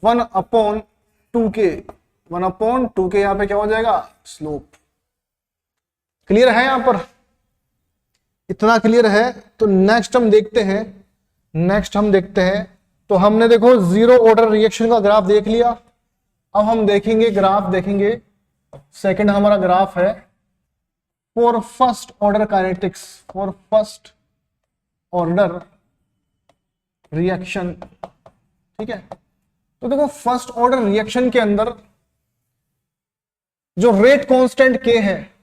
1/2k, 1/2k यहां पे क्या हो जाएगा, स्लोप। क्लियर है यहां पर, इतना क्लियर है। तो नेक्स्ट हम देखते हैं, तो हमने देखो जीरो ऑर्डर रिएक्शन का ग्राफ देख लिया। अब हम देखेंगे सेकंड हमारा ग्राफ है for first order kinetics, for first order reaction. ठीक है, तो देखो फर्स्ट ऑर्डर रिएक्शन के अंदर जो रेट कांस्टेंट के है,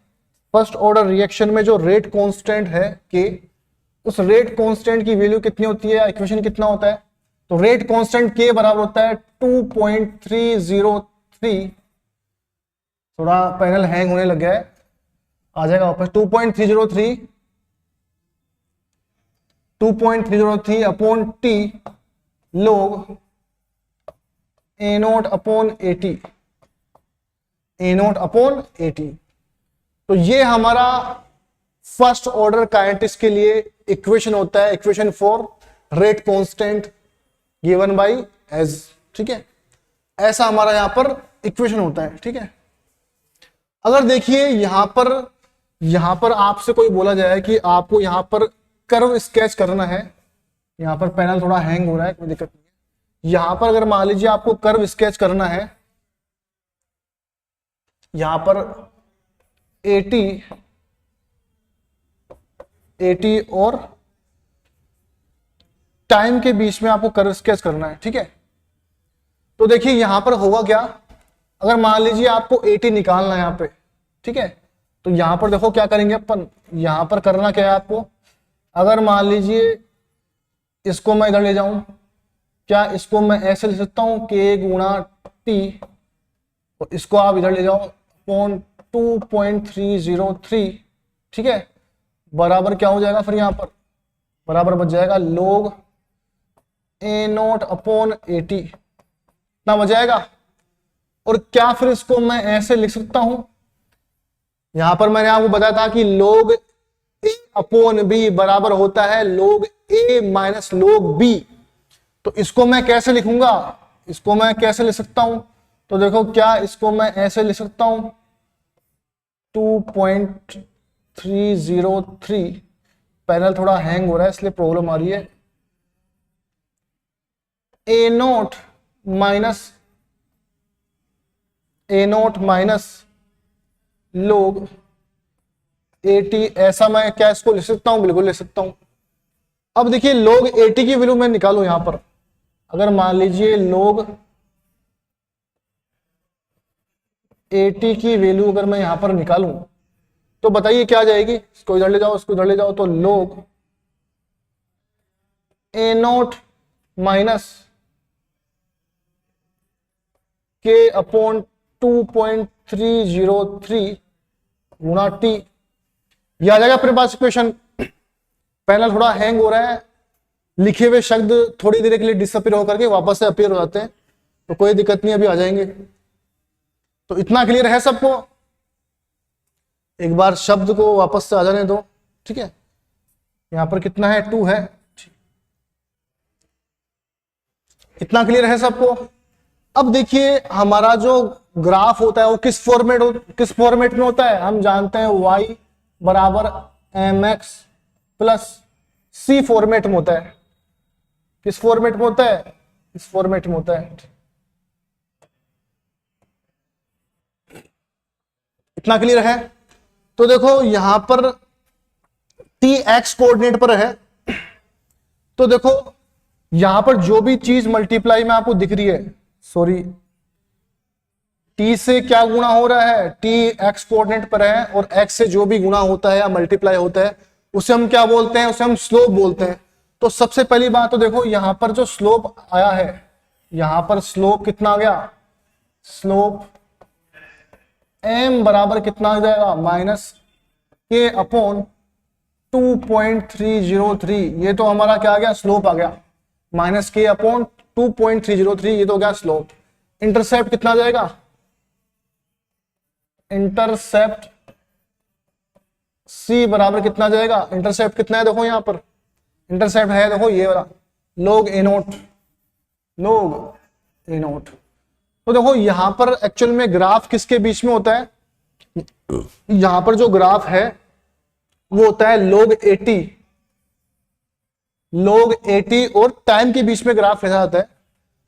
फर्स्ट ऑर्डर रिएक्शन में जो रेट कांस्टेंट है के, उस रेट कांस्टेंट की वैल्यू कितनी होती है, इक्वेशन कितना होता है, तो रेट कांस्टेंट के बराबर होता है 2.303, थोड़ा पैनल हैंग होने लग गया है, आ जाएगा वापस, 2.303 अपॉन टी लोग ए नोट अपॉन 80, ए नोट अपॉन 80। तो ये हमारा फर्स्ट ऑर्डर काइनेटिक्स के लिए इक्वेशन होता है, equation for rate constant given by as. ठीक है, ऐसा हमारा यहां पर इक्वेशन होता है। ठीक है, अगर देखिए यहां पर आपसे कोई बोला जाए कि आपको यहां पर कर्व स्केच करना है, यहां पर पैनल थोड़ा हैंग हो रहा है, कोई दिक्कत नहीं है, यहां पर अगर मान लीजिए आपको कर्व स्केच करना है, यहां पर 80 और टाइम के बीच में आपको कर्व स्केच करना है। ठीक है, तो देखिए यहां पर होगा क्या, अगर मान लीजिए आपको 80 निकालना है यहां पे, ठीक है, तो यहां पर देखो क्या करेंगे अपन, यहां पर करना क्या है आपको, अगर मान लीजिए इसको मैं इधर ले जाऊं, क्या इसको मैं ऐसे लिख सकता हूं k गुणा t, और इसको आप इधर ले जाओ अपॉन 2.303, ठीक है, बराबर क्या हो जाएगा, फिर यहां पर बराबर बच जाएगा log ए नोट अपॉन 80, इतना बच जाएगा। और क्या फिर इसको मैं ऐसे लिख सकता हूं, यहां पर मैंने आपको बताया था कि log a अपॉन बी बराबर होता है log a minus log b। तो इसको मैं कैसे लिखूंगा, इसको मैं कैसे लिख सकता हूं, तो देखो क्या इसको मैं ऐसे लिख सकता हूं 2.303, पैनल थोड़ा हैंग हो रहा है इसलिए प्रॉब्लम आ रही है, ए नोट माइनस log AT, ऐसा मैं क्या इसको लिख सकता हूं, बिल्कुल लिख सकता हूं। अब देखिए log AT की वैल्यू मैं निकालूं यहां पर, अगर मान लीजिए log AT की वैल्यू अगर मैं यहां पर निकालूं तो बताइए क्या आ जाएगी, इसको इधर ले जाओ, इसको इधर ले जाओ, तो log A note minus K upon 2.303 गुणा टी, यह आ जाएगा अपने पास इक्वेशन। पैनल थोड़ा हैंग हो रहा है, लिखे हुए शब्द थोड़ी देर के लिए डिसअपीयर होकर के वापस से अपीयर हो जाते हैं, तो कोई दिक्कत नहीं, अभी आ जाएंगे। तो इतना क्लियर है सबको, एक बार शब्द को वापस से आ जाने दो, ठीक है। यहां पर कितना है, 2 है, इतना क्लियर है सबको। अब देखिए हमारा जो ग्राफ होता है वो किस फॉर्मेट में होता है, हम जानते हैं y बराबर mx प्लस c फॉर्मेट में होता है। किस फॉर्मेट में होता है, इस फॉर्मेट में होता है। इतना क्लियर है। तो देखो यहां पर t x कोऑर्डिनेट पर है, तो देखो यहां पर जो भी चीज मल्टीप्लाई में आपको दिख रही है, सॉरी t से क्या गुणा हो रहा है, t x कोऑर्डिनेट पर है, और x से जो भी गुणा होता है या मल्टीप्लाई होता है उसे हम क्या बोलते हैं, उसे हम स्लोप बोलते हैं। तो सबसे पहली बात तो देखो यहां पर जो स्लोप आया है, यहां पर स्लोप कितना आ गया, स्लोप m बराबर कितना आ जाएगा, माइनस k अपॉन 2.303, ये तो हमारा क्या आ गया, स्लोप आ गया, माइनस k अपॉन 2.303, ये तो गया स्लोप। इंटरसेप्ट कितना आ जाएगा, इंटरसेप्ट c बराबर कितना आ जाएगा, इंटरसेप्ट कितना है, देखो यहां पर इंटरसेप्ट है, देखो ये वाला log a note, log a note. तो देखो यहां पर एक्चुअल में ग्राफ किसके बीच में होता है, यहां पर जो ग्राफ है वो होता है log AT और टाइम के बीच में ग्राफ कैसा आता है।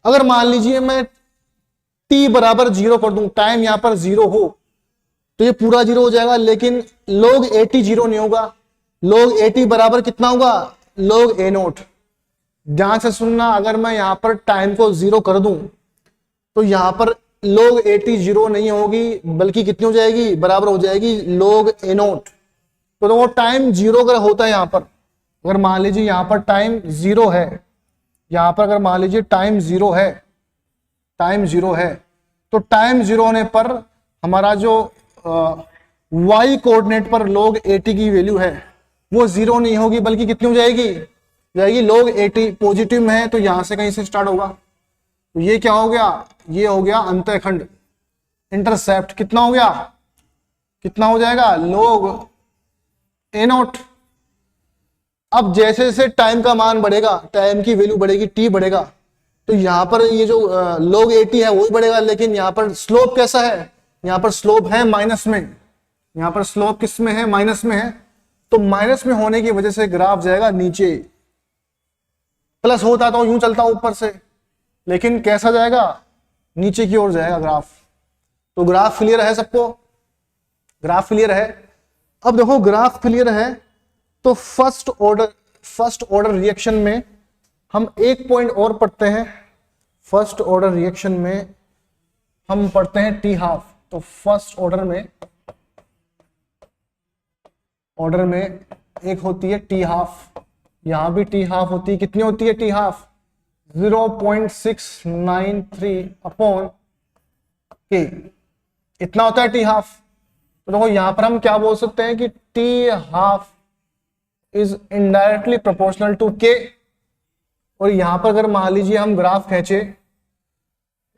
अगर मान लीजिए मैं t बराबर 0 कर दूं, टाइम यहां पर 0 हो तो ये पूरा 0 हो जाएगा, लेकिन log AT 0 नहीं होगा। log AT बराबर कितना होगा, log a नोट। ध्यान से सुनना, अगर मैं यहां पर टाइम को 0 कर दूं तो यहां पर log AT 0 नहीं होगी, बल्कि कितनी हो जाएगी, बराबर हो जाएगी log a नोट। तो देखो टाइम 0 अगर होता है यहां पर, अगर मान लीजिए यहां पर टाइम 0 है, यहां पर अगर मान लीजिए टाइम 0 है, टाइम 0 है, तो टाइम 0 होने पर हमारा जो y कोऑर्डिनेट पर log AT की वैल्यू है वो 0 नहीं होगी, बल्कि कितनी हो जाएगी, log AT पॉजिटिव में है तो यहां से कहीं से स्टार्ट होगा। तो ये क्या हो गया, ये हो गया अंतःखंड। इंटरसेप्ट कितना हो गया, कितना हो जाएगा, log a नोट। अब जैसे जैसे टाइम का मान बढ़ेगा, टाइम की वैल्यू बढ़ेगी, t बढ़ेगा, तो यहां पर ये जो log AT है वो ही बढ़ेगा, लेकिन यहां पर स्लोप कैसा है, यहां पर स्लोप है माइनस में, यहां पर स्लोप किस में है, माइनस में है। तो माइनस में होने की वजह से ग्राफ जाएगा नीचे, प्लस होता तो यूं चलता ऊपर से, लेकिन कैसा जाएगा, नीचे की ओर जाएगा ग्राफ। तो ग्राफ क्लियर है सबको, ग्राफ क्लियर है। अब देखो ग्राफ क्लियर है तो फर्स्ट ऑर्डर रिएक्शन में हम एक पॉइंट और पढ़ते हैं। फर्स्ट ऑर्डर रिएक्शन में हम पढ़ते हैं टी हाफ। तो फर्स्ट ऑर्डर में एक होती है टी हाफ, यहां भी टी हाफ होती है, कितनी होती है टी हाफ, 0.693 अपॉन के, इतना होता है टी हाफ। तो देखो यहां पर हम क्या बोल सकते हैं कि T half is indirectly proportional to K. और यहां पर अगर मान लीजिए हम ग्राफ खींचे,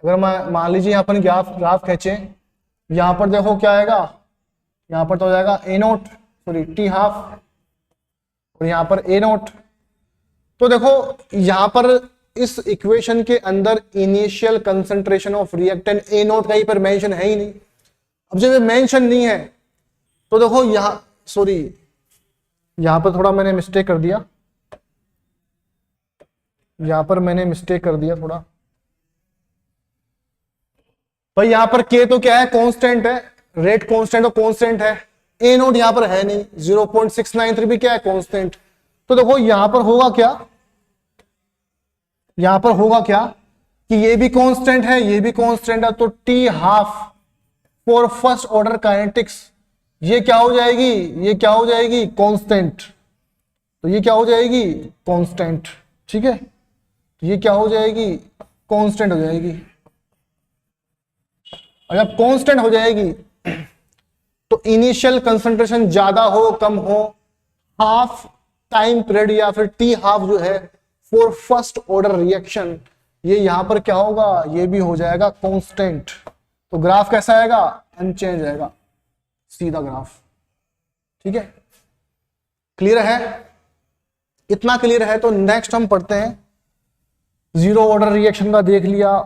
अगर मान लीजिए अपन ग्राफ खींचे, यहां पर देखो क्या आएगा, यहाँ पर तो हो जाएगा ए नोट, सॉरी टी हाफ, और यहाँ पर ए नोट। तो देखो यहाँ पर इस इक्वेशन के अंदर initial concentration of reactant A note का ही पर मेंशन है ही नहीं। अब जब ये मेंशन नहीं है तो देखो यहाँ, सॉरी यहाँ पर थोड़ा मैंने मिस्टेक कर दिया, यहाँ पर मैंने मिस्टेक कर दिया थोड़ा भाई। यहाँ पर के तो क्या है, कांस्टेंट है, रेट कांस्टेंट और कांस्टेंट है, ए नोट यहाँ पर है नहीं, 0.693 भी क्या है, कांस्टेंट। तो देखो यहां पर होगा क्या, यहां पर होगा क्या कि ये भी कांस्टेंट है, ये भी कांस्टेंट है, तो T half for first order kinetics ये क्या हो जाएगी, ये क्या हो जाएगी, कांस्टेंट। तो ये क्या हो जाएगी, कांस्टेंट, ठीक है, तो ये क्या हो जाएगी, कांस्टेंट हो जाएगी। और जब कांस्टेंट हो जाएगी तो इनिशियल कंसंट्रेशन ज्यादा हो कम हो, हाफ टाइम पीरियड या फिर टी हाफ जो है फॉर फर्स्ट ऑर्डर रिएक्शन, ये यहां पर क्या होगा, ये भी हो जाएगा कांस्टेंट। तो ग्राफ कैसा आएगा, अनचेंज आएगा, सीधा ग्राफ, ठीक है। क्लियर है, इतना क्लियर है। तो नेक्स्ट हम पढ़ते हैं, जीरो ऑर्डर रिएक्शन का देख लिया,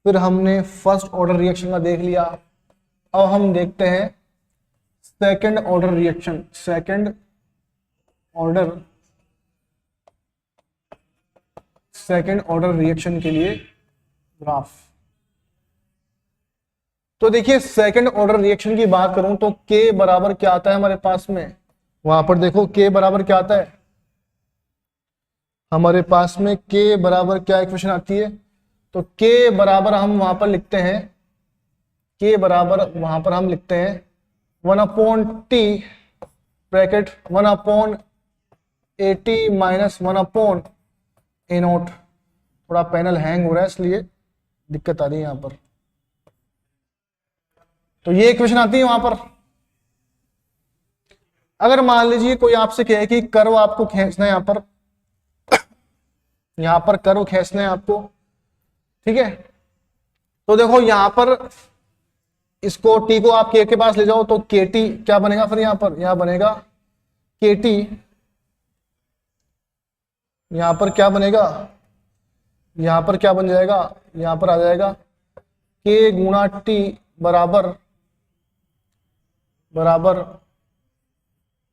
फिर हमने फर्स्ट ऑर्डर रिएक्शन का देख लिया, अब हम देखते हैं second order reaction, second order reaction के लिए ग्राफ। तो देखिए सेकंड ऑर्डर रिएक्शन की बात करूं तो K बराबर क्या आता है हमारे पास में, वहां पर देखो K बराबर क्या आता है हमारे पास में, K बराबर क्या इक्वेशन आती है, तो K बराबर हम वहां पर लिखते हैं, K बराबर वहां पर हम लिखते हैं 1/T bracket 1/AT minus 1/A note. थोड़ा पैनल हैंग हो रहा है इसलिए दिक्कत आ रही है यहां पर। तो ये इक्वेशन आती है वहां पर। अगर मान लीजिए कोई आपसे कहे कि कर्व आपको खींचना है, यहां पर कर्व खींचना है आपको, ठीक है, तो देखो यहां पर इसको टी को आप के पास ले जाओ तो के टी क्या बनेगा, फिर यहां बनेगा के टी, यहां पर क्या बनेगा, यहां पर क्या बन जाएगा, यहां पर आ जाएगा के गुणा टी बराबर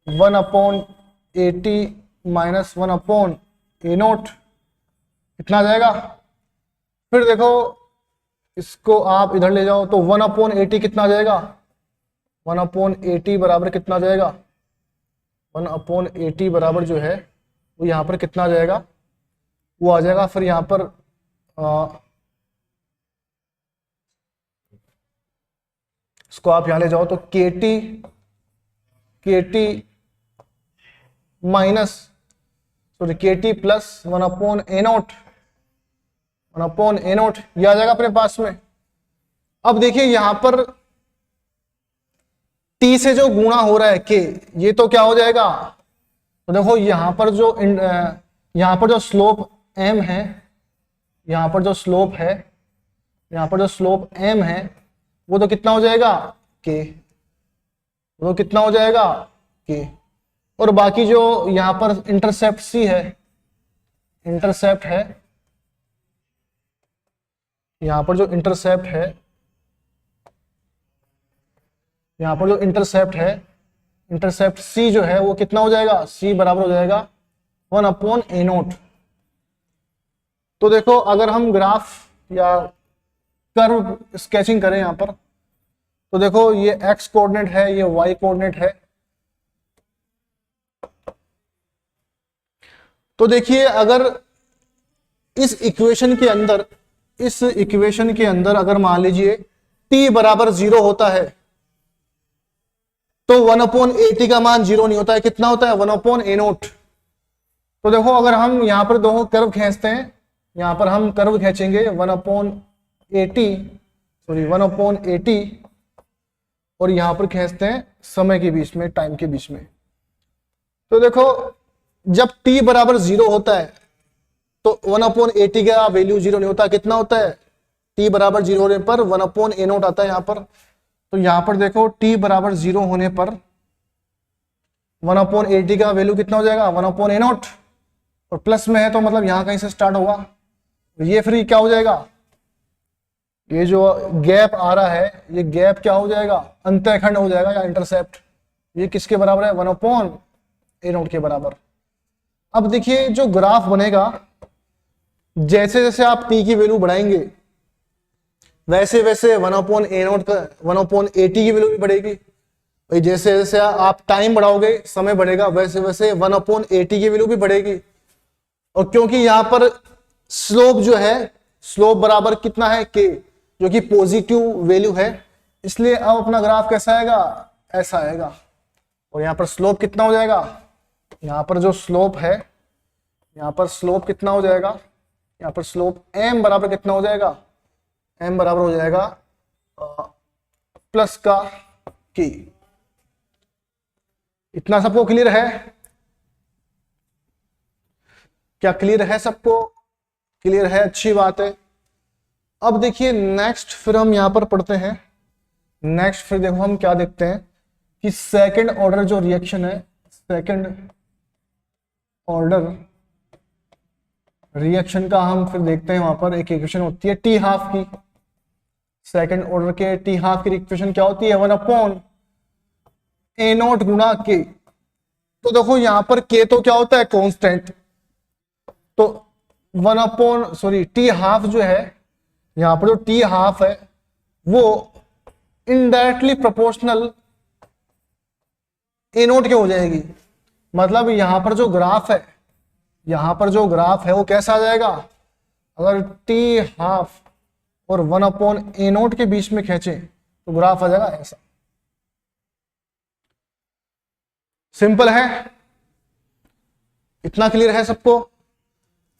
1/AT माइनस 1/A नोट, इतना आ जाएगा। फिर देखो इसको आप इधर ले जाओ तो 1/AT कितना आ जाएगा, 1/AT बराबर कितना आ जाएगा, 1/AT बराबर जो है वो यहां पर कितना आ जाएगा, वो आ जाएगा फिर यहां पर इसको आप यहां ले जाओ तो KT minus sorry KT plus 1/A note, 1/A note ये आ जाएगा अपने पास में। अब देखिए यहां पर T से जो गुणा हो रहा है K, ये तो क्या हो जाएगा, तो देखो यहां पर जो स्लोप M है, यहां पर जो स्लोप M है वो तो कितना हो जाएगा K, वो कितना हो जाएगा K। और बाकी जो यहां पर इंटरसेप्ट C है, यहां पर जो इंटरसेप्ट C जो है वो कितना हो जाएगा, C बराबर हो जाएगा 1/A नोट। तो देखो अगर हम ग्राफ या कर्व स्केचिंग करें यहां पर, तो देखो ये x कोऑर्डिनेट है, ये y कोऑर्डिनेट है। तो देखिए अगर इस इक्वेशन के अंदर अगर मान लीजिए t बराबर 0 होता है तो 1/AT का मान 0 नहीं होता है, कितना होता है 1/A नोट। तो देखो अगर हम यहां पर दोनों कर्व खींचते हैं, यहां पर हम कर्व खींचेंगे 1/AT और यहां पर खींचते हैं समय के बीच में, टाइम के बीच में। तो देखो जब t बराबर 0 होता है तो 1/AT का वैल्यू 0 नहीं होता, कितना होता है, t बराबर 0 होने पर 1/A नोट आता है यहां पर। तो यहां पर देखो t बराबर 0 होने पर 1/80 का वैल्यू कितना हो जाएगा 1/a0, और प्लस में है तो मतलब यहां कहीं से स्टार्ट होगा, तो ये फिर क्या हो जाएगा, ये जो गैप आ रहा है ये गैप क्या हो जाएगा, अंतःखंड हो जाएगा या इंटरसेप्ट। ये किसके बराबर है 1/a0 के बराबर। अब देखिए जो ग्राफ बनेगा, जैसे जैसे आप t की वैल्यू बढ़ाएंगे वैसे वैसे 1/a0 का 1/80 की वैल्यू भी बढ़ेगी। भाई जैसे जैसे आप टाइम बढ़ाओगे, समय बढ़ेगा, वैसे वैसे 1/80 की वैल्यू भी बढ़ेगी। और क्योंकि यहां पर स्लोप जो है, स्लोप बराबर कितना है k, जो कि पॉजिटिव वैल्यू है, इसलिए अब अपना ग्राफ कैसा आएगा, ऐसा आएगा। और यहां पर स्लोप कितना हो जाएगा, यहां पर जो स्लोप है, यहां पर स्लोप कितना हो जाएगा, यहां पर स्लोप m बराबर कितना हो जाएगा, m बराबर हो जाएगा प्लस का k। इतना सबको क्लियर है, क्या क्लियर है सबको, क्लियर है, अच्छी बात है। अब देखिए नेक्स्ट फिर हम यहां पर पढ़ते हैं, नेक्स्ट फिर देखो हम क्या देखते हैं कि सेकंड ऑर्डर जो रिएक्शन है, सेकंड ऑर्डर रिएक्शन का हम फिर देखते हैं। वहां पर एक इक्वेशन होती है टी हाफ की, सेकंड ऑर्डर के टी हाफ की इक्वेशन क्या होती है 1/a0 गुणा के। तो देखो यहां पर के तो क्या होता है कांस्टेंट, तो टी हाफ जो है, यहां पर जो टी हाफ है वो इनडायरेक्टली प्रोपोर्शनल a0 के हो जाएगी। मतलब यहां पर जो ग्राफ है, यहां पर जो ग्राफ है वो कैसा आ जाएगा, अगर टी हाफ और 1/a0 के बीच में खींचे तो ग्राफ आ जाएगा ऐसा। सिंपल है, इतना क्लियर है सबको।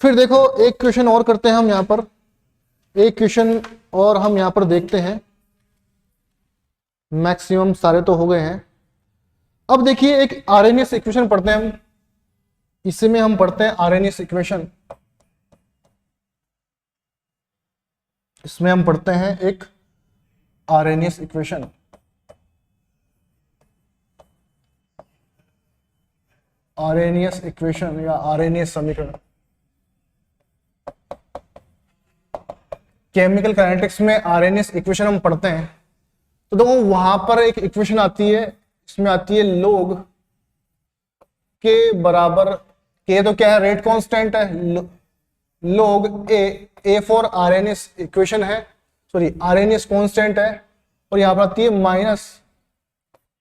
फिर देखो एक क्वेश्चन और करते हैं हम यहां पर, एक क्वेश्चन और हम यहां पर देखते हैं, मैक्सिमम सारे तो हो गए हैं। अब देखिए एक आरएनएस इक्वेशन पढ़ते हैं हम, इसमें हम पढ़ते हैं आरएनएस इक्वेशन, इसमें हम पढ़ते हैं एक आरएनएस इक्वेशन। आरएनएस इक्वेशन या आरएनएस समीकरण, केमिकल काइनेटिक्स में आरएनएस इक्वेशन हम पढ़ते हैं। तो देखो वहां पर एक इक्वेशन आती है, इसमें आती है log के बराबर, के तो क्या है रेट कांस्टेंट है, log A for RNS equation है, सॉरी आरएनएस कांस्टेंट है, और यहां पर आती है माइनस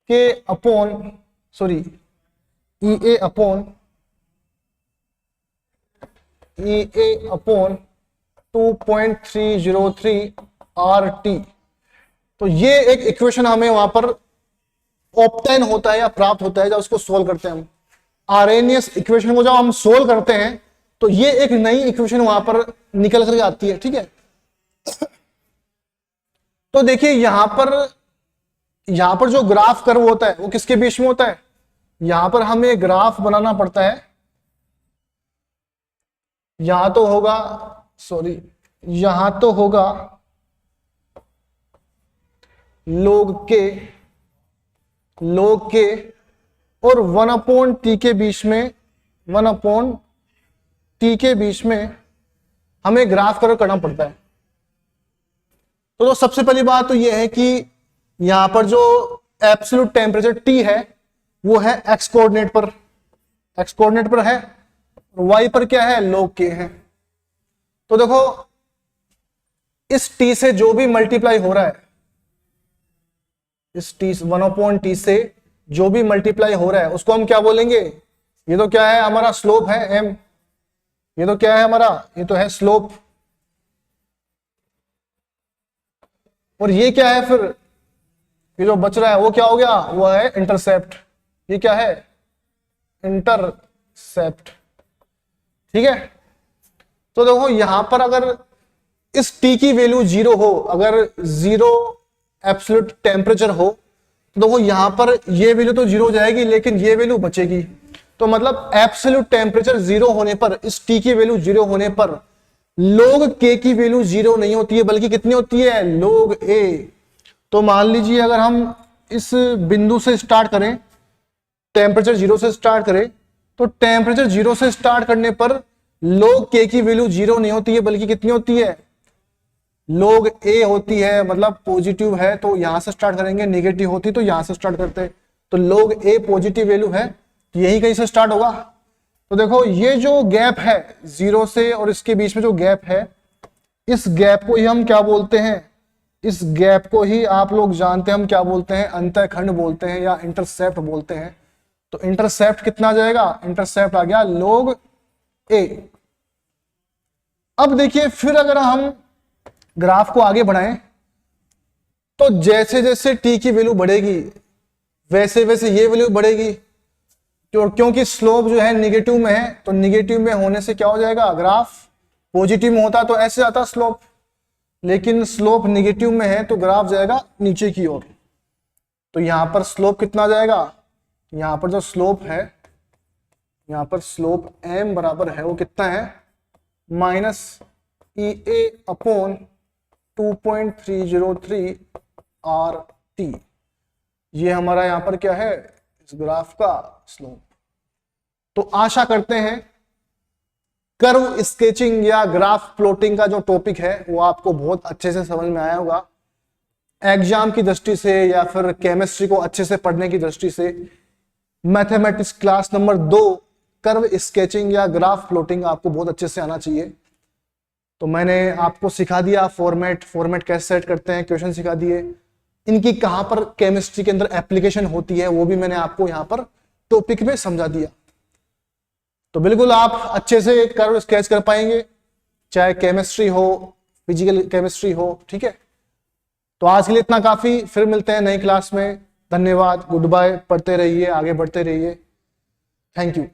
के अपॉन सॉरी ई ए अपॉन 2.303 RT। तो ये एक इक्वेशन हमें वहां पर ऑब्टेन होता है या प्राप्त होता है जब उसको सोल्व करते हैं हम। आरएनएस इक्वेशन को जब हम सोल्व करते हैं तो ये एक नई इक्वेशन वहां पर निकल कर आती है, ठीक है। तो देखिए यहां पर जो ग्राफ कर्व होता है वो किसके बीच में होता है, यहां पर हमें ग्राफ बनाना पड़ता है, यहां तो होगा log के और 1/t के बीच में, 1/t के बीच में हमें ग्राफ कर्व करना पड़ता है। तो सबसे पहली बात तो यह है कि यहां पर जो एब्सोल्यूट टेम्परेचर T है वो है x कोऑर्डिनेट पर है, y पर क्या है log k है। तो देखो इस T से जो भी मल्टीप्लाई हो रहा है, इस T 1/t से जो भी मल्टीप्लाई हो रहा है उसको हम क्या बोलेंगे, ये तो क्या है हमारा स्लोप है m, ये तो क्या है हमारा, ये तो है स्लोप, और ये क्या है फिर, ये जो बच रहा है वो क्या हो गया, वो है इंटरसेप्ट। ये क्या है इंटरसेप्ट, ठीक है। तो देखो यहां पर अगर इस T की वैल्यू 0 हो, अगर 0 एब्सोल्यूट टेम्परेचर हो, तो देखो यहां पर ये वैल्यू तो 0 हो जाएगी लेकिन ये वैल्यू बचेगी। तो मतलब एब्सोल्यूट टेम्परेचर 0 होने पर, इस T की वैल्यू 0 होने पर log k की वैल्यू 0 नहीं होती है, बल्कि कितनी होती है log a तो मान लीजिए अगर हम इस बिंदु से स्टार्ट करें, टेम्परेचर 0 से स्टार्ट करें, तो टेम्परेचर 0 से स्टार्ट करने पर log k की वैल्यू 0 नहीं होती है, बल्कि कितनी होती है, log a होती है। मतलब पॉजिटिव है तो यहां से स्टार्ट करेंगे, नेगेटिव होती तो यहां से स्टार्ट करते हैं। तो log a पॉजिटिव वैल्यू है, तो यही कहीं से स्टार्ट होगा। तो देखो ये जो गैप है 0 से और इसके बीच में जो गैप है, इस गैप को ही हम क्या बोलते हैं, इस गैप को ही आप लोग जानते हैं हम क्या बोलते हैं, अंतःखंड बोलते हैं या इंटरसेप्ट बोलते हैं। तो इंटरसेप्ट कितना आ जाएगा, इंटरसेप्ट आ गया log a। अब देखिए फिर अगर हम ग्राफ को आगे बढ़ाएं, तो जैसे जैसे t की वैल्यू बढ़ेगी वैसे वैसे ये वैल्यू बढ़ेगी, क्योंकि स्लोप जो है निगेटिव में है, तो निगेटिव में होने से क्या हो जाएगा, ग्राफ पॉजिटिव में होता तो ऐसे आता स्लोप, लेकिन स्लोप निगेटिव में है तो ग्राफ जाएगा नीचे की ओर। तो यहां पर स्लोप कितना जाएगा, यहां पर जो स्लोप है, यहां पर स्लोप m बराबर है वो कितना है, माइनस EA अपॉन 2.303 RT। ये हमारा यहां पर क्या है, इस ग्राफ का स्लोप। तो आशा करते हैं कर्व स्केचिंग या ग्राफ प्लॉटिंग का जो टॉपिक है वो आपको बहुत अच्छे से समझ में आया होगा। एग्जाम की दृष्टि से या फिर केमिस्ट्री को अच्छे से पढ़ने की दृष्टि से mathematics class number 2 curve sketching या ग्राफ प्लॉटिंग आपको बहुत अच्छे से आना चाहिए। तो मैंने आपको सिखा दिया फॉर्मेट कैसे सेट करते हैं, क्वेश्चन सिखा दिए, इनकी कहां पर केमिस्ट्री के अंदर एप्लीकेशन होती है वो भी मैंने आपको यहां पर टॉपिक में समझा दिया। तो बिल्कुल आप अच्छे से कर्व स्केच कर पाएंगे, चाहे केमिस्ट्री हो, फिजिकल केमिस्ट्री हो, ठीक है। तो आज के लिए इतना काफी, फिर मिलते हैं नई क्लास में। धन्यवाद, गुड बाय, पढ़ते रहिए, आगे बढ़ते रहिए, थैंक यू।